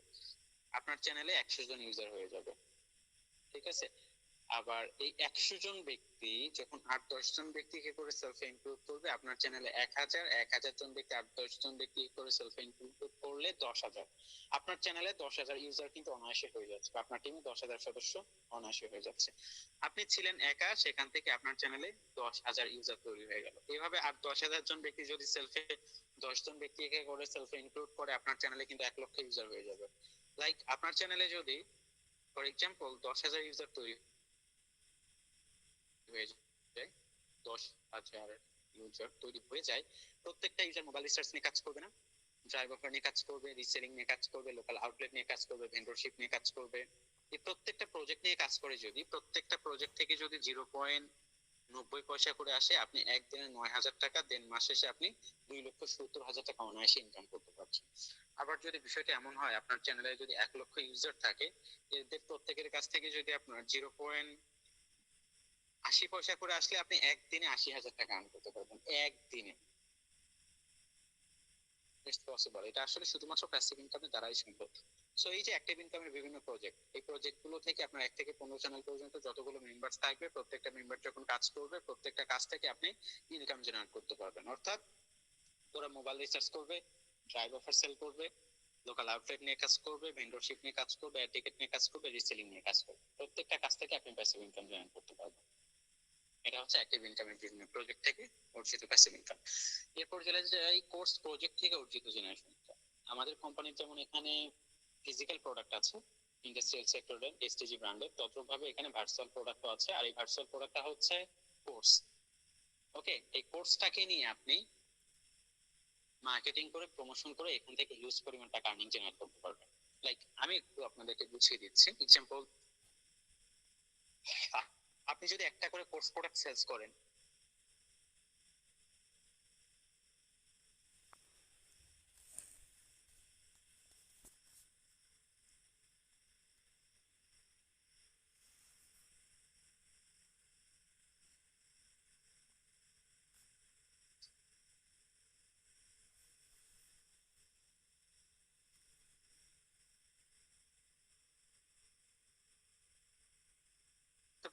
আপনার চ্যানেলে 100 জন ইউজার হয়ে যাবে। ঠিক আছে? আবার এই 100 জন ব্যক্তি যখন 8-10 জন ব্যক্তিকে করে সেলফ ইনক্লুড করবে, আপনার চ্যানেলে 1000 জন ব্যক্তি 8-10 জন ব্যক্তি করে সেলফ ইনক্লুড করলে 10,000। আপনার চ্যানেলে 10,000 ইউজার কিন্তু অনায়াসে হয়ে যাচ্ছে, আপনার টিমে 10,000 সদস্য অনায়াসে হয়ে যাচ্ছে। আপনি ছিলেন একা, সেখান থেকে আপনার চ্যানেলে 10,000 ইউজার তৈরি হয়ে গেল। এইভাবে আর 10,000 জন ব্যক্তি যদি সেলফে 10 জন ব্যক্তিকে করে সেলফে ইনক্লুড করে, আপনার চ্যানেলে কিন্তু 1 লক্ষ ইউজার হয়ে যাবে। লাইক আপনার চ্যানেলে যদি ফর এক্সাম্পল 10,000 ইউজার তৈরি হয়ে যায়, 10,000 ইউজার তৈরি হয়ে যায়, প্রত্যেকটা ইউজার মোবাইল রিসার্চ নিয়ে কাজ করবে না? ড্রাইভ অফার নিয়ে কাজ করবে, রিসেলিং নিয়ে কাজ করবে, লোকাল আউটলেট নিয়ে কাজ করবে, ভেন্ডরশিপ নিয়ে কাজ করবে। এই প্রত্যেকটা প্রজেক্ট নিয়ে কাজ করে যদি প্রত্যেকটা প্রজেক্ট থেকে যদি 0.90 পয়সা করে আসে, আপনি একদিনে 9,000 টাকা দেন, মাস শেষে আপনি 2,70,000 টাকা অনায়াসে ইনকাম করতে পারছেন। আবার যদি বিষয়টা এমন হয়, আপনার চ্যানেলে যদি 1 লক্ষ ইউজার থাকে, এদের প্রত্যেকের কাছ থেকে যদি আপনার 0.80 পয়সা করে আসলে আপনি একদিনে 80,000 টাকা আর্ন করতে পারবেন একদিনে। It's possible. এটা আসলে শুধুমাত্র প্যাসিভ ইনকামের দ্বারাই সম্ভব। সো এই যে অ্যাক্টিভ ইনকামের বিভিন্ন প্রজেক্ট, এই প্রজেক্ট গুলো থেকে আপনার 1 থেকে 15 চ্যানেল পর্যন্ত যতগুলো মেম্বার্স থাকবে, প্রত্যেকটা মেম্বার যখন কাজ করবে, প্রত্যেকটা কাজ থেকে আপনি ইনকাম জেনারেট করতে পারবেন। অর্থাৎ ওরা মোবাইল রিসার্চ করবে, ড্রাইভ অফার সেল করবে, লোকাল আউটলেট নিয়ে কাজ করবে, ভেন্ডরশিপ নিয়ে কাজ করবে, এয়ার টিকেট নিয়ে কাজ করবে, রিসেলিং নিয়ে কাজ করবে। প্রত্যেকটা কাজ থেকে আপনি প্যাসিভ ইনকাম জেনারেট করতে পারবেন। এটা হচ্ছে অ্যাক্টিভ ইনকামের বিভিন্ন প্রজেক্ট থেকে অর্জিত প্যাসিভ ইনকাম। এরপর চলে যাই কোর্স প্রজেক্ট থেকে অর্জিত জেনারেশন ইনকাম। আমাদের কোম্পানির যেমন এখানে ফিজিক্যাল প্রোডাক্ট আছে ইন্ডাস্ট্রিয়াল সেক্টরে এসটিজি ব্র্যান্ডের, তদ্রুপভাবে এখানে ভার্চুয়াল প্রোডাক্টও আছে। আর এই ভার্চুয়াল প্রোডাক্টটা হচ্ছে কোর্স। ওকে, এই কোর্সটাকে নিয়ে আপনি মার্কেটিং করে, প্রমোশন করে এখান থেকে হিউজ পরিমাণ টাকা আর্নিং জেনারেট করতে পারবেন। লাইক আমি একটু আপনাদেরকে বুঝিয়ে দিচ্ছি। এক্সাম্পল, আপনি যদি একটা করে কোর্স প্রোডাক্ট সেলস করেন,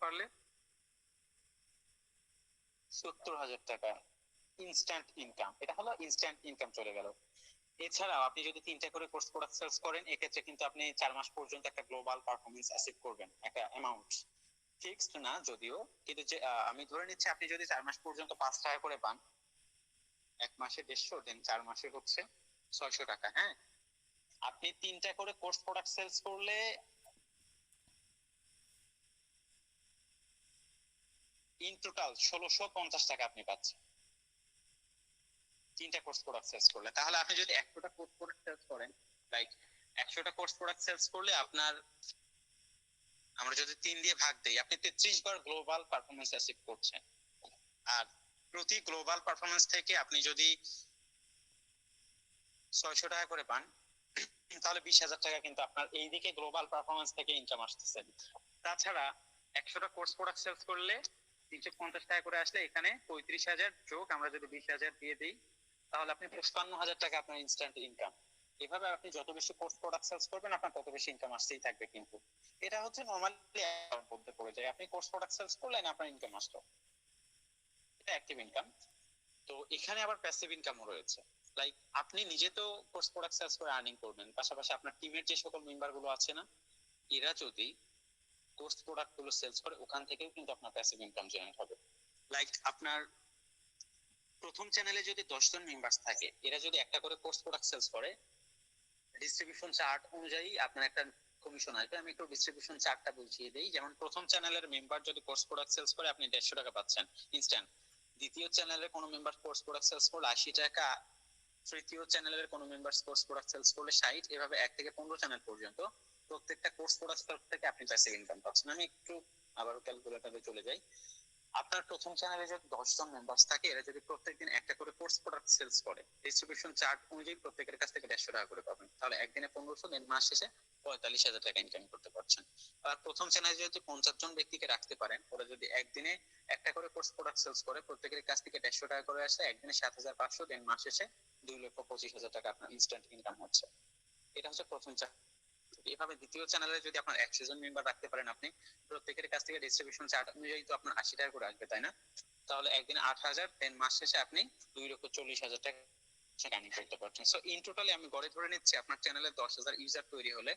পারলে 70,000 টাকা ইনস্ট্যান্ট ইনকাম, এটা হলো ইনস্ট্যান্ট ইনকাম চলে গেল। এছাড়াও আপনি যদি 3টা করে কোর্স প্রোডাক্ট সেলস করেন, এক্ষেত্রে কিন্তু আপনি 4 মাস পর্যন্ত একটা গ্লোবাল পারফরমেন্স অ্যাচিভ করবেন, একটা অ্যামাউন্ট ফিক্সড না যদিও, কিন্তু যে আমি ধরে নিচ্ছি আপনি যদি 4 মাস পর্যন্ত 5 টাকা করে পান, 1 মাসে 150, দেন 4 মাসে হচ্ছে 600 টাকা। হ্যাঁ, আপনি 3টা করে কোর্স প্রোডাক্ট সেলস করলে ইন টোটাল 1650 টাকা আপনি পাচ্ছেন 3টা কোর্স প্রোডাক্ট সেলস করলে। তাহলে আপনি যদি 100টা কোর্স প্রোডাক্ট সেলস করেন, লাইক 100টা কোর্স প্রোডাক্ট সেলস করলে আপনার, আমরা যদি 3 দিয়ে ভাগ দেই, আপনি 33 বার গ্লোবাল পারফরমেন্স অ্যাচিভ করছেন। আর প্রতি গ্লোবাল পারফরমেন্স থেকে আপনি যদি 600 টাকা করে পান, তাহলে 20,000 টাকা কিন্তু আপনার এইদিকে গ্লোবাল পারফরমেন্স থেকে ইনকাম আসতেছে। তাছাড়া 100টা কোর্স প্রোডাক্ট সেলস করলে 350 টাকা করে আসলে এখানে 35,000 যোগ আমরা যদি 20,000 দিয়ে দিই, তাহলে আপনি 55,000 টাকা আপনার ইনস্ট্যান্ট ইনকাম। এভাবে আপনি যত বেশি কোর্স প্রোডাক্ট সেলস করবেন, আপনার তত বেশি ইনকাম আসতেই থাকবে। কিন্তু এটা হচ্ছে নরমালি মধ্যে পড়ে যায়, আপনি কোর্স প্রোডাক্ট সেলস করলেন, আপনার ইনকাম আসলো, এটা অ্যাক্টিভ ইনকাম। তো এখানে আবার প্যাসিভ ইনকামও রয়েছে, লাইক আপনি নিজে তো কোর্স প্রোডাক্ট সেলস করে আর্নিং করবেন, পাশাপাশি আপনার টিমের যে সকল মেম্বার গুলো আছে না, এরা যদি কোর্স প্রোডাক্ট গুলো সেলস করে, ওখান থেকেও কিন্তু আপনার প্যাসিভ ইনকাম জেনারেট হবে। লাইক আপনার প্রথম চ্যানেলে যদি 10 জন মেম্বার্স থাকে, এরা যদি একটা করে কোর্স প্রোডাক্ট সেলস করে, ডিস্ট্রিবিউশন চার্ট অনুযায়ী আপনার একটা কমিশন আসবে। আমি একটু ডিস্ট্রিবিউশন চার্টটা বুঝিয়ে দেই। যেমন প্রথম চ্যানেলের মেম্বার যদি কোর্স প্রোডাক্ট সেলস করে, আপনি 150 টাকা পাচ্ছেন ইনস্ট্যান্ট। দ্বিতীয় চ্যানেলের কোনো মেম্বার কোর্স প্রোডাক্ট সেলস করলে 80 টাকা। তৃতীয় চ্যানেলের কোনো মেম্বার কোর্স প্রোডাক্ট সেলস করলে 60। এভাবে 1 থেকে 15 চ্যানেল পর্যন্ত প্রত্যেকটা কোর্স প্রোডাক্ট সেলস থেকে আপনি প্যাসিভ ইনকাম পাচ্ছেন। আমি একটু আবারও ক্যালকুলেটরে চলে যাই। আপনার প্রথম চ্যানেলে যদি 10 জন মেম্বার্স থাকে, এরা যদি প্রত্যেকদিন একটা করে কোর্স প্রোডাক্ট সেলস করে, ডিস্ট্রিবিউশন চার্ট অনুযায়ী প্রত্যেকের কাছ থেকে 150 টাকা করে পাবেন, তাহলে একদিনে 1500, দেন মাস শেষে 45,000 টাকা ইনকাম করতে পারছেন। আর প্রথম চ্যানেলে যদি 50 জন ব্যক্তিকে রাখতে পারেন, ওরা যদি একদিনে একটা করে কোর্স প্রোডাক্ট সেলস করে, প্রত্যেকের কাছ থেকে 150 টাকা করে আসে, একদিনে 7,500, দেন মাস শেষে 2,25,000 টাকা আপনার ইনস্ট্যান্ট ইনকাম হচ্ছে। এটা হচ্ছে প্রথম চ্যানেল। এভাবে দ্বিতীয় চ্যানেলে যদি আপনার 100 জন মেম্বার রাখতে পারেন, আপনি প্রত্যেকের কাছ থেকে ডিস্ট্রিবিউশন চার্ট অনুযায়ী তো আপনার 80 টাকা করে আসবে, তাই না? তাহলে একদিনে 8,000, দেন মাস শেষে আপনি 2,40,000 টাকা আর্নিং করতে পারছেন। সো ইন টোটালি আমি গড়ে ধরে নিচ্ছি, আপনার চ্যানেলে 10,000 ইউজার তৈরি হলে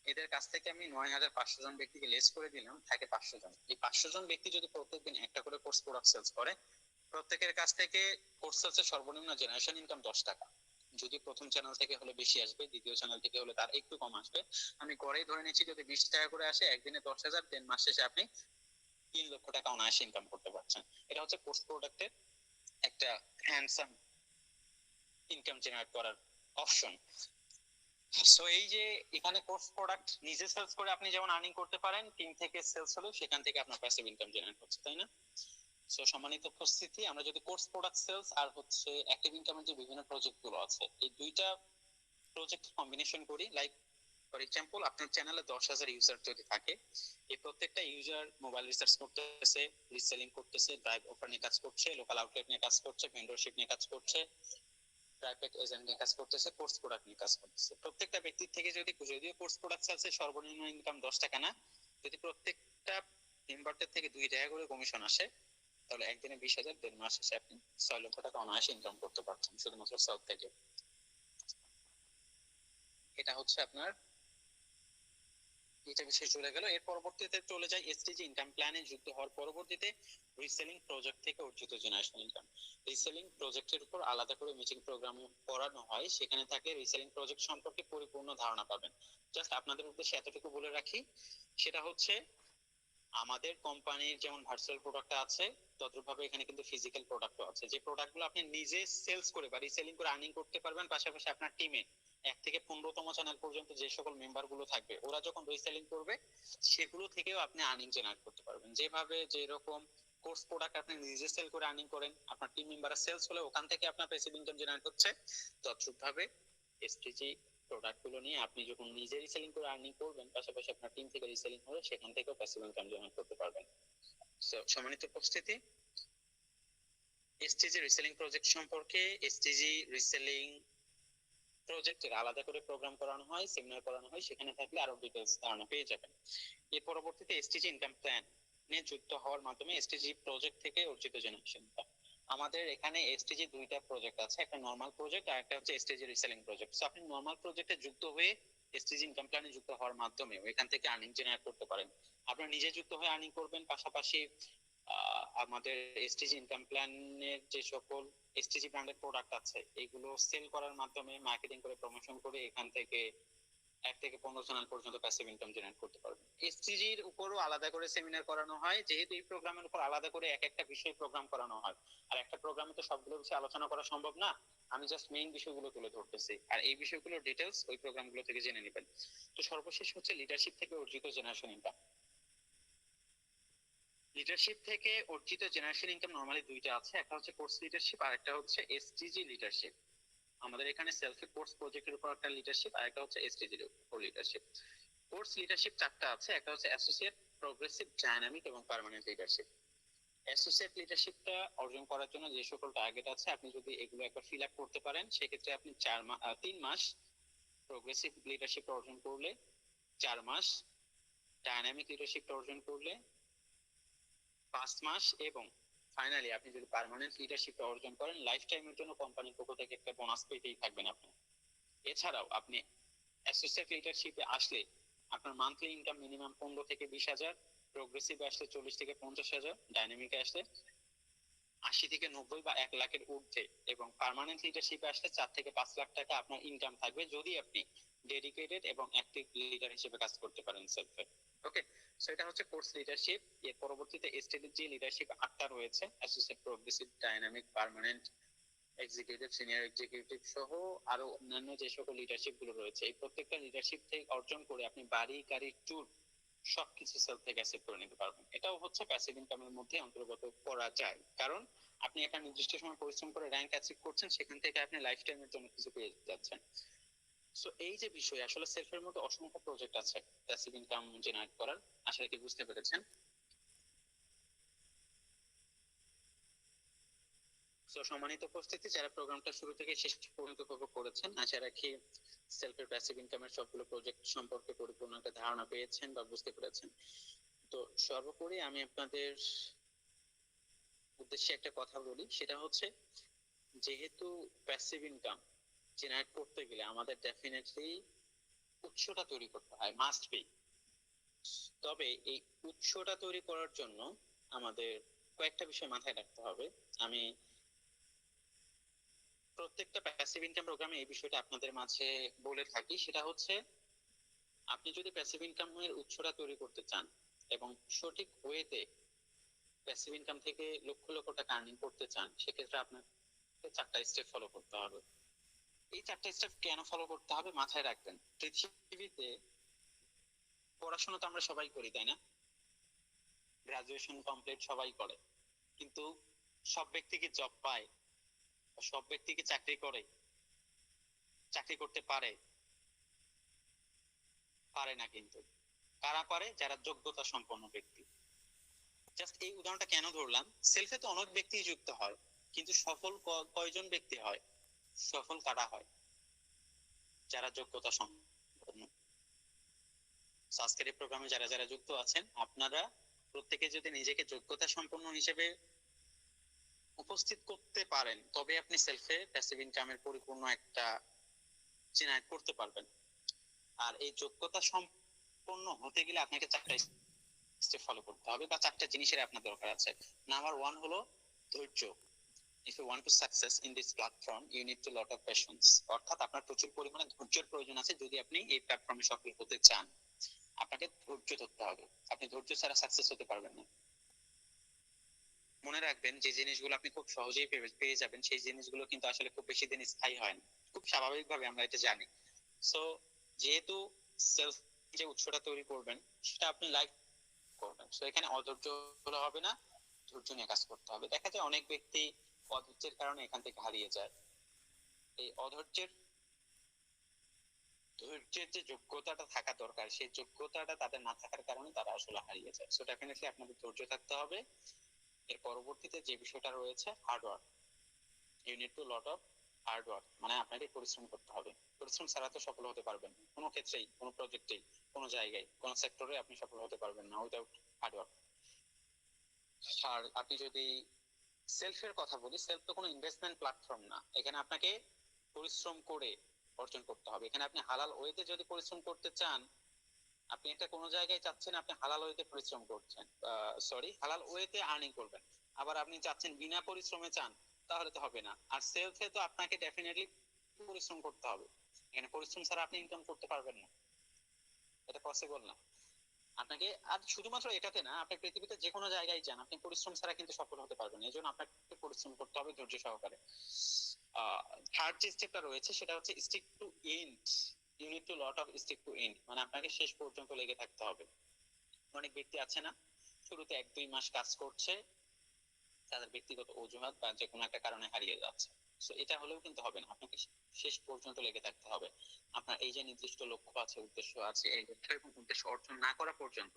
এদের কাছ থেকে আমি 9,500 জন ব্যক্তিকে লেস করে দিলাম, থাকে 500 জন। এই 500 জন ব্যক্তি যদি প্রত্যেকদিন একটা করে কোর্স প্রোডাক্ট সেলস করে, প্রত্যেকের কাছ থেকে কোর্স সেলসের সর্বনিম্ন জেনারেশন ইনকাম 10 টাকা। যদি প্রথম চ্যানেল থেকে হলে বেশি আসবে, দ্বিতীয় চ্যানেল থেকে হলে তার একটু কম আসবে। আমি গড়েই ধরে নিচ্ছি, যদি 20 টাকা করে আসে, একদিনে 10,000, দেন মাস শেষে আপনি 3 লক্ষ টাকা অনায়াসে ইনকাম করতে পারছেন। এটা হচ্ছে কোর্স প্রোডাক্টের একটা হ্যান্ডসাম ইনকাম জেনারেট করার অপশন। সো এই যে এখানে কোর্স প্রোডাক্ট নিজে সেলস করে আপনি যেমন আর্নিং করতে পারেন, টিম থেকে সেলস হলো সেখান থেকে আপনার প্যাসিভ ইনকাম জেনারেট হচ্ছে, তাই না? সো সম্মানিত উপস্থিতি, আমরা যদি কোর্স প্রোডাক্ট সেলস আর হচ্ছে অ্যাক্টিভ ইনকামের যে বিভিন্ন প্রজেক্ট গুলো আছে, এই দুইটা প্রজেক্ট কম্বিনেশন করি, লাইক ফর এক্সাম্পল আপনার চ্যানেলে 10,000 ইউজার যদি থাকে, এই প্রত্যেকটা ইউজার মোবাইল রিসার্চ করতেছে, রিসেলিং করতেছে, ড্রাইভ অফার নিয়ে কাজ করছে, লোকাল আউটলেট নিয়ে কাজ করছে, ভেন্ডরশিপ নিয়ে কাজ করছে, প্রাইভেট এজেন্ট নিয়ে কাজ করতেছে, কোর্স প্রোডাক্ট নিয়ে কাজ করতেছে। প্রত্যেকটা ব্যক্তির থেকে যদিও কোর্স প্রোডাক্ট সেলসে সর্বনিম্ন ইনকাম 10 টাকা না, যদি প্রত্যেকটা মেম্বারদের থেকে 2 টাকা করে কমিশন আসে, তাহলে একদিনে 20,000, দেড় মাস শেষে আপনি 6 লক্ষ টাকা অনায়াসে ইনকাম করতে পারছেন শুধুমাত্র সাউথ থেকে। এটা হচ্ছে আপনার এটা বিষয় চলে গেল। এর পরবর্তীতে চলে যায় এসটিজি ইনকাম প্ল্যানে যুক্ত হওয়ার পরবর্তীতে রিসেলিং প্রজেক্ট থেকে অর্জিত জেনারেশন ইনকাম। রিসেলিং প্রজেক্টের উপর আলাদা করে মিটিং প্রোগ্রাম করানো হয়, সেখানে থাকলে রিসেলিং প্রজেক্ট সম্পর্কে পরিপূর্ণ ধারণা পাবেন। জাস্ট আপনাদের উদ্দেশ্যে এতটুকু বলে রাখি, সেটা হচ্ছে আমাদের কোম্পানির যেমন ভার্চুয়াল প্রোডাক্ট আছে, তদ্রুপভাবে এখানে কিন্তু ফিজিক্যাল প্রোডাক্টও আছে। যে প্রোডাক্টগুলো আপনি নিজে সেলস করে বা রিসেলিং করে আর্নিং করতে পারবেন, পাশাপাশি আপনার টিমে 1 থেকে 15তম চ্যানেল পর্যন্ত যে সকল মেম্বার গুলো থাকবে, ওরা যখন রিসেলিং করবে, সেগুলো থেকেও আপনি আর্নিং জেনারেট করতে পারবেন। যেভাবে যেরকম কোর্স প্রোডাক্ট আপনি নিজে সেল করে আর্নিং করেন, আপনার টিম মেম্বাররা সেলস হলে ওখান থেকে আপনার প্যাসিভ ইনকাম জেনারেট হচ্ছে, তদ্রুপভাবে এসটিজি প্রোডাক্ট গুলো নিয়ে আপনি যখন নিজে রিসেলিং করে আর্নিং করবেন, পাশাপাশি আপনার টিম থেকে রিসেলিং হলে সেখান থেকেও প্যাসিভ ইনকাম জেনারেট করতে পারবেন। সো সম্মানিত উপস্থিতি, এসটিজি রিসেলিং প্রজেক্ট সম্পর্কে, এসটিজি রিসেলিং প্রজেক্টের আলাদা করে প্রোগ্রাম করানো হয়, সেমিনার করানো হয়, সেখানে থাকলে আরো ডিটেইলস ধারণা পেয়ে যাবেন। এর পরবর্তীতে এসটিজি ইনকাম প্ল্যান নিয়ে যুক্ত হওয়ার মাধ্যমে এসটিজি প্রজেক্ট থেকে অর্জিত জেনারেশন ইনকাম। আমাদের এখানে এসটিজি দুইটা প্রজেক্ট আছে, একটা নরমাল প্রজেক্ট আর একটা হচ্ছে এসটিজি রিসেলিং প্রজেক্ট। সো আপনি নরমাল প্রজেক্টে যুক্ত হয়ে এসটিজি ইনকাম প্ল্যানে যুক্ত হওয়ার মাধ্যমে এখান থেকে আর্নিং জেনারেট করতে পারেন। আপনারা নিজে যুক্ত হয়ে আর্নিং করবেন, পাশাপাশি আমাদের এসটিজি ইনকাম প্ল্যানের যে সকল এসটিজি ব্র্যান্ডের প্রোডাক্ট আছে এগুলো সেল করার মাধ্যমে মার্কেটিং করে প্রমোশন করে এখান থেকে 1 থেকে 15 চ্যানেল পর্যন্ত প্যাসিভ ইনকাম জেনারেট করতে পারবেন। এসটিজির উপরও আলাদা করে সেমিনার করানো হয়, যেহেতু এই প্রোগ্রামের উপর আলাদা করে এক একটা বিষয় প্রোগ্রাম করানো হয়, আর একটা প্রোগ্রামে তো সবগুলো বিষয় আলোচনা করা সম্ভব না। আমি জাস্ট মেইন বিষয়গুলো তুলে ধরতেছি, আর এই বিষয়গুলোর ডিটেলস ওই প্রোগ্রামগুলো থেকে জেনে নেবেন। তো সর্বশেষ হচ্ছে লিডারশিপ থেকে অর্জিত জেনারেশন ইনকাম। লিডারশিপ থেকে অর্জিত জেনারেশন ইনকাম নরমালি দুইটা আছে, একটা হচ্ছে কোর্স লিডারশিপ আর একটা হচ্ছে এসটিজি লিডারশিপ। আমাদের এখানে সেলফি কোর্স প্রজেক্টের উপর একটা লিডারশিপ আর একটা হচ্ছে এসটিজি এর উপর লিডারশিপ। কোর্স লিডারশিপ চারটা আছে, একটা হচ্ছে অ্যাসোসিয়েট, প্রোগ্রেসিভ, ডাইনামিক এবং পার্মানেন্ট লিডারশিপ। অ্যাসোসিয়েট লিডারশিপটা অর্জন করার জন্য যে সকল টার্গেট আছে আপনি যদি এগুলো একবার ফিল আপ করতে পারেন সেক্ষেত্রে আপনি 3 মাস প্রোগ্রেসিভ লিডারশিপ অর্জন করলে, 4 মাস ডাইনামিক লিডারশিপ অর্জন করলে, 5 মাস, এবং ফাইনালি আপনি যদি পার্মানেন্ট লিডারশিপ অর্জন করেন লাইফ টাইমের জন্য কোম্পানির পক্ষ থেকে একটা বোনাস পেতেই থাকবেন আপনি। এছাড়াও আপনি অ্যাসোসিয়েট লিডারশিপে আসলে আপনার মান্থলি ইনকাম মিনিমাম 15 থেকে 20 হাজার, প্রোগ্রেসিভে আসলে 40 থেকে 50 হাজার, ডাইনামিকে আসলে 80 থেকে 90 বা 1 লাখের ঊর্ধ্বে, এবং পার্মানেন্ট লিডারশিপে আসলে 4 থেকে 5 লাখ টাকা আপনার ইনকাম থাকবে যদি আপনি ডেডিকেটেড এবং অ্যাক্টিভ লিডার হিসেবে কাজ করতে পারেন সেলফে। ওকে, সো এটা হচ্ছে কোর্স লিডারশিপ। এর পরবর্তীতে স্ট্র্যাটেজি লিডারশিপ 8টা রয়েছে, associate, progressive, dynamic, permanent, executive, senior executive সহ আরো অন্যান্য যে সকল লিডারশিপ গুলো রয়েছে এই প্রত্যেকটা লিডারশিপ থেকে অর্জন করে আপনি বাড়ি, গাড়ি, ট্যুর সবকিছু সেলফ থেকে অ্যাসেপ্ট করে নিতে পারবেন। এটাও হচ্ছে প্যাসিভ ইনকামের মধ্যে অন্তর্গত করা যায়, কারণ আপনি একটা নির্দিষ্ট সময় পরিশ্রম করে র্যাঙ্ক অ্যাচিভ করছেন, সেখান থেকে আপনি লাইফ টাইমের জন্য কিছু পেয়ে যাচ্ছেন। সো এই যে বিষয়, আসলে সেলফের মধ্যে অসংখ্য প্রজেক্ট আছে প্যাসিভ ইনকাম জেনারেট করার। আশা করি বুঝতে পেরেছেন। তো সম্মানিত উপস্থিতি, যারা প্রোগ্রামটা শুরু থেকে শেষ পর্যন্ত উপভোগ করেছেন, আশা রাখি সেলফের প্যাসিভ ইনকামের সবগুলো প্রজেক্ট সম্পর্কে পরিপূর্ণ একটা ধারণা পেয়েছেন বা বুঝতে পেরেছেন। তো সর্বোপরি আমি আপনাদের উদ্দেশ্যে একটা কথা বলি, সেটা হচ্ছে যেহেতু প্যাসিভ ইনকাম জেনারেট করতে গেলে আমাদের ডেফিনেটলি উৎসটা তৈরি করতে হয়, মাস্ট বি। তবে এই উৎসটা তৈরি করার জন্য আমাদের কয়েকটা বিষয় মাথায় রাখতে হবে। আমি প্রত্যেকটা প্যাসিভ ইনকাম প্রোগ্রামে এই বিষয়টা আপনাদের মাঝে বলে থাকি, সেটা হচ্ছে আপনি যদি প্যাসিভ ইনকামের উৎসটা তৈরি করতে চান এবং সঠিক ওয়েতে প্যাসিভ ইনকাম থেকে লক্ষ লক্ষ টাকা আর্নিং করতে চান, সেক্ষেত্রে আপনাকে 4টা স্টেপ ফলো করতে হবে। এই 4টা স্টেপ কেন ফলো করতে হবে মাথায় রাখবেন। পৃথিবীতে পড়াশোনা তো আমরা সবাই করি, তাই না? গ্রাজুয়েশন কমপ্লিট সবাই করে, কিন্তু সব ব্যক্তি কি জব পায়? সব ব্যক্তি কি চাকরি করে? চাকরি করতে পারে? পারে না। কিন্তু কারা পারে? যারা যোগ্যতা সম্পন্ন ব্যক্তি। জাস্ট এই উদাহরণটা কেন ধরলাম, সেলফে তো অনেক ব্যক্তি যুক্ত হয়, কিন্তু সফল কয়জন ব্যক্তি হয়? সফল কারা হয়? যারা যোগ্যতা সম্পন্ন। আজকের এই প্রোগ্রামে যারা যারা যুক্ত আছেন, আপনারা প্রত্যেকে যদি নিজেকে যোগ্যতা সম্পন্ন হিসেবে উপস্থিত করতে পারেন তবে আপনি সেলফে প্যাসিভ ইনকামের পরিপূর্ণ একটা জেনারেট করতে পারবেন। আর এই যোগ্যতা সম্পন্ন হতে গেলে আপনাকে 4টা স্টেপ ফলো করতে হবে, বা 4টা জিনিসের আপনার দরকার আছে। নাম্বার 1 হলো ধৈর্য। If you want to success in this platform, you need to lot of patience. অর্থাৎ আপনার প্রচুর পরিমাণে ধৈর্যের প্রয়োজন আছে যদি আপনি এই প্ল্যাটফর্মে সফল হতে চান। আপনাকে ধৈর্য ধরতে হবে, আপনি ধৈর্য ছাড়া সাকসেস হতে পারবেন না। মনে রাখবেন যে জিনিসগুলো আপনি খুব সহজেই পেয়ে যাবেন সেই জিনিসগুলো কিন্তু আসলে খুব বেশি দিন স্থায়ী হয় না, খুব স্বাভাবিকভাবে আমরা এটা জানি। সো যেহেতু সেলফ যে উৎসটা তৈরি করবেন সেটা আপনি লাইফ করবেন, সো এখানে অধৈর্য হলে হবে না, ধৈর্য নিয়ে কাজ করতে হবে। দেখা যায় অনেক ব্যক্তি অধৈর্যের কারণে এখান থেকে হারিয়ে যায়। এই ধৈর্যের যে যোগ্যতাটা থাকা দরকার সেই যোগ্যতাটা তাদের না থাকার কারণে তারা আসলে হারিয়ে যায়। সো ডেফিনেটলি আপনাদের ধৈর্য থাকতে হবে। এর পরবর্তীতে যে বিষয়টা রয়েছে hard work. You need to lot of hard work, মানে আপনাকে পরিশ্রম করতে হবে। পরিশ্রম ছাড়া তো সফল হতে পারবেন না কোনো ক্ষেত্রেই, কোনো প্রজেক্টেই, কোনো জায়গায়, কোনো সেক্টরে আপনি সফল হতে পারবেন না উইদাউট হার্ড ওয়ার্ক। আর আপনি যদি সেলফের কথা বলি, সেলফ তো কোনো ইনভেস্টমেন্ট প্ল্যাটফর্ম না। এখানে আপনাকে পরিশ্রম করে অর্জন করতে হবে। এখানে আপনি হালাল ওয়েতে যদি পরিশ্রম করতে চান, আপনি একটা কোনো জায়গায় চাচ্ছেন আপনি হালাল ওয়েতে পরিশ্রম করছেন, সরি হালাল ওয়েতে আর্নিং করবেন, আবার আপনি চাচ্ছেন বিনা পরিশ্রমে চান, তাহলে তো হবে না। আর সেলফে তো আপনাকে ডেফিনেটলি পরিশ্রম করতে হবে। এখানে পরিশ্রম ছাড়া আপনি ইনকাম করতে পারবেন না, এটা পসিবল না। আপনাকে আর শুধুমাত্র এটাতে না, আপনি পৃথিবীতে যে কোনো জায়গায় যান, আপনি পরিশ্রম ছাড়া কিন্তু সফল হতে পারবেন না। এই জন্য আপনাকে পরিশ্রম করতে হবে ধৈর্য সহকারে। থার্ড যে স্টেপটা রয়েছে সেটা হচ্ছে stick to end. You need to lot of stick to end, মানে আপনাকে শেষ পর্যন্ত লেগে থাকতে হবে। অনেক ব্যক্তি আছে না, শুরুতে 1-2 মাস কাজ করছে, তাদের ব্যক্তিগত অজুহাত বা যে কোনো একটা কারণে হারিয়ে যাচ্ছে। তো এটা হলেও কিন্তু হবে না, আপনাকে শেষ পর্যন্ত লেগে থাকতে হবে। আপনার এই যে নির্দিষ্ট লক্ষ্য আছে, উদ্দেশ্য আছে, এই লক্ষ্য এবং উদ্দেশ্য অর্জন না করা পর্যন্ত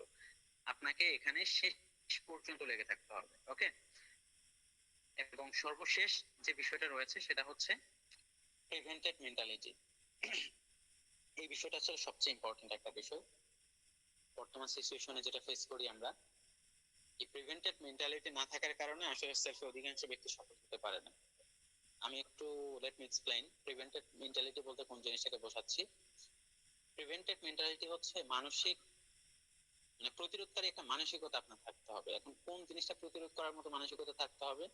আপনাকে এখানে শেষ পর্যন্ত লেগে থাকতে হবে। ওকে। এবং সর্বশেষ যে বিষয়টা রয়েছে সেটা হচ্ছে প্রিভেন্টেড মেন্টালিটি। এই বিষয়টা আসলে সবচেয়ে ইম্পর্টেন্ট একটা বিষয় বর্তমান সিচুয়েশনে যেটা ফেস করি আমরা। এই প্রিভেন্টেড মেন্টালিটি না থাকার কারণে আসলে সেলফে অধিকাংশ ব্যক্তি সফল হতে পারে না। আমি একটু let me explain prevented mentality বলতে কোন জিনিসটাকে বোঝাচ্ছি। প্রিভেন্টেড মেন্টালিটি হচ্ছে মানসিক, মানে প্রতিরোধকারী একটা মানসিকতা আপনার থাকতে হবে। এখন কোন জিনিসটা প্রতিরোধ করার মতো মানসিকতা থাকতে হবে,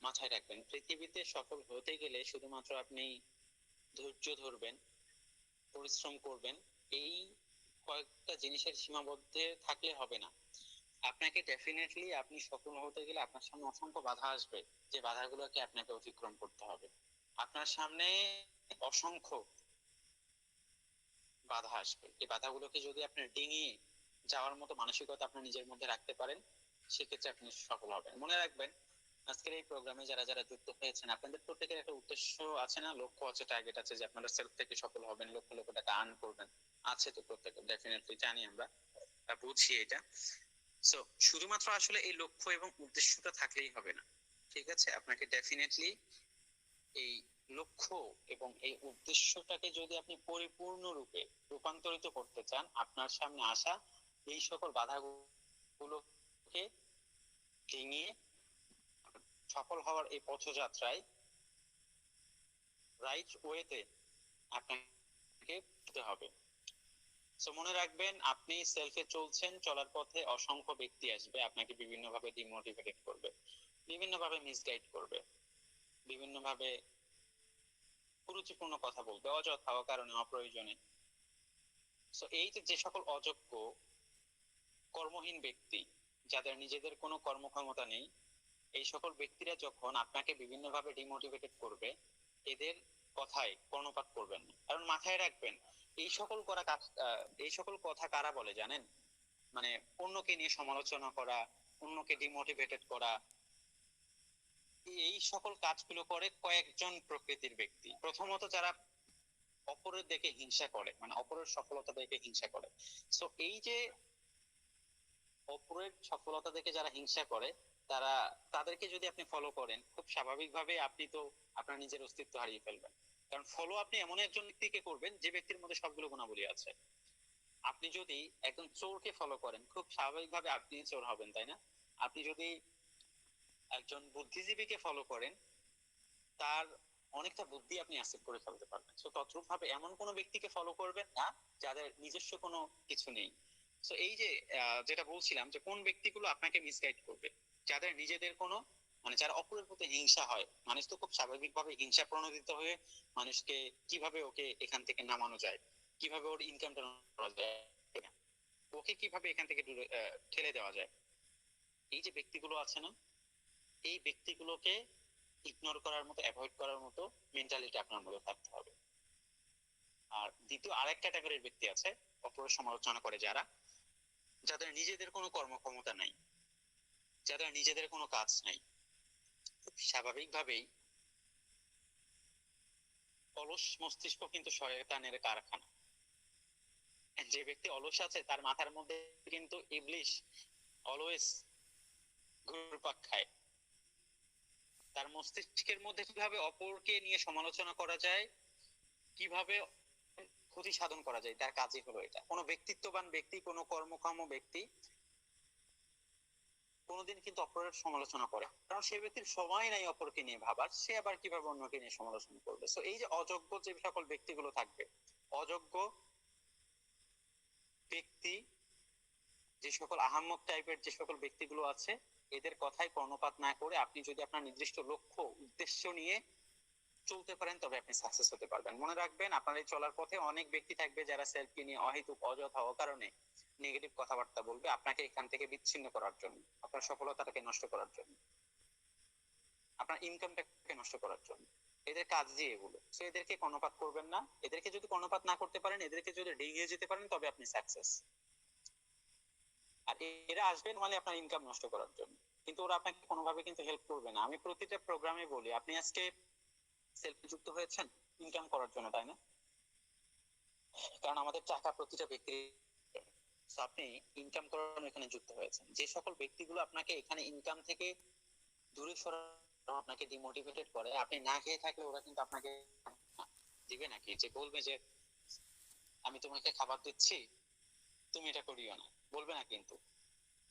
মাথায় রাখবেন পৃথিবীতে সফল হতে গেলে শুধুমাত্র আপনি ধৈর্য ধরবেন, পরিশ্রম করবেন, এই কয়েকটা জিনিসের সীমাবদ্ধে থাকলে হবে না। আপনাকে ডেফিনেটলি আপনি সফল হতে গেলে আপনার সামনে অসংখ্য বাধা আসবে, যে বাধাগুলোকে আপনাকে অতিক্রম করতে হবে। আপনার সামনে অসংখ্য বাধা আসবে, এই বাধাগুলোকে যদি আপনি ডিঙিয়ে যাওয়ার মতো মানসিকতা আপনার নিজের মধ্যে রাখতে পারেন, সেক্ষেত্রে আপনি সফল হবেন। মনে রাখবেন আজকের এই প্রোগ্রামে যারা যারা যুক্ত হয়েছেন, আপনাদের প্রত্যেকের একটা উদ্দেশ্য আছে না, লক্ষ্য আছে, টার্গেট আছে, যে আপনারা সেলফ থেকে সফল হবেন, লক্ষ লক্ষ টাকা আর্ন করবেন। আছে তো প্রত্যেকের, ডেফিনেটলি জানি আমরা, বুঝি এটা। সো শুধুমাত্র আসলে এই লক্ষ্য এবং উদ্দেশ্যটা থাকলেই হবে না, ঠিক আছে? আপনাকে ডেফিনেটলি এই লক্ষ্য এবং এই উদ্দেশ্যটাকে যদি আপনি পরিপূর্ণরূপে রূপান্তরিত করতে চান, আপনার সামনে আসা এই সকল বাধাগুলোকে ডিঙিয়ে সফল হওয়ার এই পথযাত্রায় রাইট ওয়েতে আপনাকে যেতে হবে। সো মনে রাখবেন, আপনি সেলফে চলছেন, চলার পথে অসংখ্য ব্যক্তি আসবে, আপনাকে বিভিন্ন ভাবে ডিমোটিভেটেড করবে, বিভিন্ন ভাবে মিসগাইড করবে, বিভিন্ন ভাবে কুরুচিপূর্ণ কথা বলবে, অযথা অকারণে অপ্রয়োজনে। সো এই যে সকল অযোগ্য কর্মহীন ব্যক্তি, যাদের নিজেদের কোনো কর্মক্ষমতা নেই, এই সকল ব্যক্তিরা যখন আপনাকে বিভিন্ন ভাবে ডিমোটিভেটেড করবে, এদের কথায় কর্ণপাত করবেন না। কারণ মাথায় রাখবেন, এই সকল কথা কারা বলে জানেন? মানে অন্যকে নিয়ে সমালোচনা করা, অন্যকে ডিমোটিভেটেড করা, এই সকল কাজগুলো করে কয়েকজন প্রকৃতির ব্যক্তি। প্রথমত যারা অপরের দেখে হিংসা করে, মানে অপরের সফলতা দেখে হিংসা করে। সো এই যে অপরের সফলতা দেখে যারা হিংসা করে, তারা, তাদেরকে যদি আপনি ফলো করেন, খুব স্বাভাবিকভাবে আপনি তো আপনার নিজের অস্তিত্ব হারিয়ে ফেলবেন। কারণ ফলো আপনি এমন একজন ব্যক্তিকে করবেন যে ব্যক্তির মধ্যে সবগুলো গুণাবলী আছে। আপনি যদি একজন চোরকে ফলো করেন, খুব স্বাভাবিকভাবে আপনি চোর হবেন, তাই না? আপনি যদি একজন বুদ্ধিজীবীকে ফলো করেন, তার অনেকটা বুদ্ধি আপনি অ্যাসেপ্ট করে ফেলতে পারবেন। তো তদ্রূপ ভাবে এমন কোনো ব্যক্তিকে ফলো করবেন না যাদের নিজস্ব কোনো কিছু নেই। তো এই যে যেটা বলছিলাম, যে কোন ব্যক্তিগুলো আপনাকে মিসগাইড করবে, যাদের নিজেদের কোনো, মানে যারা অপরের প্রতি হিংসা হয়। মানুষ তো খুব স্বাভাবিকভাবে হিংসা প্রণোদিত হয়ে মানুষকে কিভাবে ওকে এখান থেকে নামানো যায়, কিভাবে ওর ইনকামটা করা যায়, ওকে কিভাবে এখান থেকে দূরে ঠেলে দেওয়া যায়, এই যে ব্যক্তিগুলো আছে না, এই ব্যক্তিগুলোকে ইগনোর করার মতো, অ্যাভয়েড করার মতো মেন্টালিটি আপনার মধ্যে থাকতে হবে। আর দ্বিতীয় আরেক ক্যাটাগরির ব্যক্তি আছে, অপরের সমালোচনা করে যারা, যাদের নিজেদের কোনো কর্মক্ষমতা নাই, যাদের নিজেদের কোনো কাজ নাই। স্বাভাবিকভাবেই অলস মস্তিষ্ক কিন্তু শয়তানের কারখানা। যে ব্যক্তি অলস আছে তার মাথার মধ্যে কিন্তু ইবলিশ অলওয়েজ ঘুরপাক খায়। তার মস্তিষ্কের মধ্যে কিভাবে অপরকে নিয়ে সমালোচনা করা যায়, কিভাবে ক্ষতি সাধন করা যায়, তার কাজই হলো এটা। কোনো ব্যক্তিত্ববান ব্যক্তি, কোনো কর্মক্ষম ব্যক্তি কোনোদিন কিন্তু অপরের সমালোচনা করে, কারণ সে ব্যক্তির সময় নাই অপরকে নিয়ে ভাবার, সে আবার কিভাবে অন্যকে নিয়ে সমালোচনা করবে। সো এই যে অযোগ্য যে সকল ব্যক্তিগুলো থাকবে, অযোগ্য ব্যক্তি, যে সকল আহাম্মক টাইপের যে সকল ব্যক্তিগুলো আছে, এদের কথায় কর্ণপাত না করে আপনি যদি আপনার নির্দিষ্ট লক্ষ্য উদ্দেশ্য নিয়ে চলতে পারেন, তবে আপনি সাকসেস হতে পারবেন। মনে রাখবেন, আপনার এই চলার পথে অনেক ব্যক্তি থাকবে যারা সেলফকে নিয়ে অহেতুক, অযথা, অকারণে নেগেটিভ কথাবার্তা বলবে, আপনাকে এখান থেকে বিচ্ছিন্ন করার জন্য, আপনার সফলতাটাকে নষ্ট করার জন্য, আপনার ইনকামটাকে নষ্ট করার জন্য। এদের কাজই এগুলো। সো এদেরকে কর্ণপাত করবেন না। এদেরকে যদি কর্ণপাত না করতে পারেন, এদেরকে যদি ডিঙিয়ে যেতে পারেন, তবে আপনি সাকসেস। আর এরা আসবেন মানে আপনার ইনকাম নষ্ট করার জন্য, কিন্তু ওরা আপনাকে কোনোভাবে কিন্তু হেল্প করবে না। আমি প্রতিটা প্রোগ্রামে বলি, আপনি আজকে সেলফি যুক্ত হয়েছেন ইনকাম করার জন্য, তাই না? কারণ আমাদের টাকা প্রতিটা ব্যক্তি, আপনি ইনকাম করার জন্য এখানে যুক্ত হয়েছেন। যে সকল ব্যক্তিগুলো আপনাকে এখানে ইনকাম থেকে দূরে সরানো, আপনাকে ডিমোটিভেটেড করে, আপনি না খেয়ে থাকলে ওরা কিন্তু আপনাকে দিবে নাকি, যে বলবে যে আমি তোমাকে খাবার দিচ্ছি, তুমি এটা করিও না, বলবে না কিন্তু।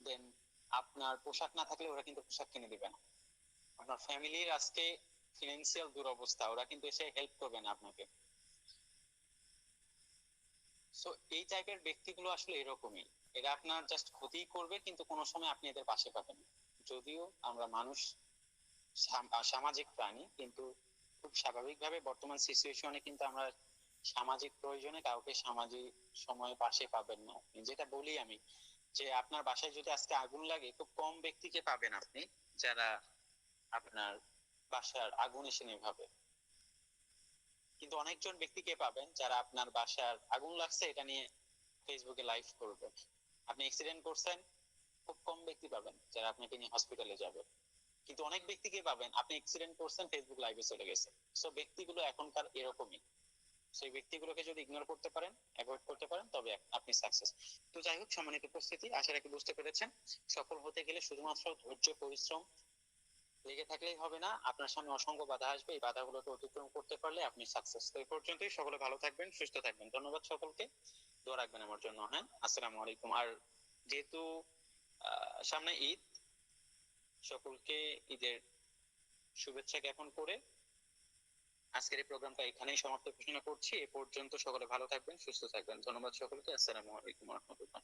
দেন আপনার পোশাক না থাকলে ওরা কিন্তু পোশাক কিনে দিবে না। আপনার ফ্যামিলির আজকে ফিনান্সিয়াল দুরবস্থা, ওরা কিন্তু এসে হেল্প করবে না আপনাকে। সো এই টাইপের ব্যক্তিগুলো আসলে এরকমই, এরা আপনার জাস্ট ক্ষতি করবে, কিন্তু কোনো সময় আপনি এদের পাশে পাবেন না। যদিও আমরা মানুষ সামাজিক প্রাণী, কিন্তু খুব স্বাভাবিকভাবে বর্তমান সিচুয়েশনে কিন্তু আমরা সামাজিক প্রয়োজনে কাউকে সামাজিক সময় পাশে পাবেন না। যেটা বলি আমি, যে আপনার বাসায় যদি আজকে আগুন লাগে, খুব কম ব্যক্তিকে পাবেন আপনি যারা আপনার বাসার আগুন এসে নেভাবে, কিন্তু অনেকজন ব্যক্তিকে পাবেন যারা আপনার বাসার আগুন লাগছে এটা নিয়ে ফেসবুকে লাইভ করবে। আপনি অ্যাক্সিডেন্ট করছেন, খুব কম ব্যক্তি পাবেন যারা আপনাকে নিয়ে হসপিটালে যাবে, কিন্তু অনেক ব্যক্তিকে পাবেন আপনি অ্যাক্সিডেন্ট করছেন, ফেসবুক লাইভে চলে গেছে। সো ব্যক্তিগুলো এখনকার এরকমই। সেই ব্যক্তিগুলোকে যদি ইগনোর করতে পারেন, অ্যাভয়েড করতে পারেন, তবে আপনি সাকসেস। তো যাই হোক, সম্মানিত উপস্থিতি, আশা রাখি বুঝতে পেরেছেন। সফল হতে গেলে শুধুমাত্র ধৈর্য, পরিশ্রম, লেগে থাকলেই হবে না। আপনার সামনে অসংখ্য বাধা আসবে, এই বাধাগুলোকে অতিক্রম করতে পারলে আপনি সাকসেস। তো এই পর্যন্তই। সকলে ভালো থাকবেন, সুস্থ থাকবেন। ধন্যবাদ সকলকে। দোয়া রাখবেন আমার জন্য। হ্যাঁ, আসসালামু আলাইকুম। আর যেহেতু সামনে ঈদ, সকলকে ঈদের শুভেচ্ছা জ্ঞাপন করে আজকের এই প্রোগ্রামটা এখানেই সমাপ্ত ঘোষণা করছি। এ পর্যন্ত সকলে ভালো থাকবেন, সুস্থ থাকবেন। ধন্যবাদ সকলকে। আসসালামু আলাইকুম ওয়া রাহমাতুল্লাহ।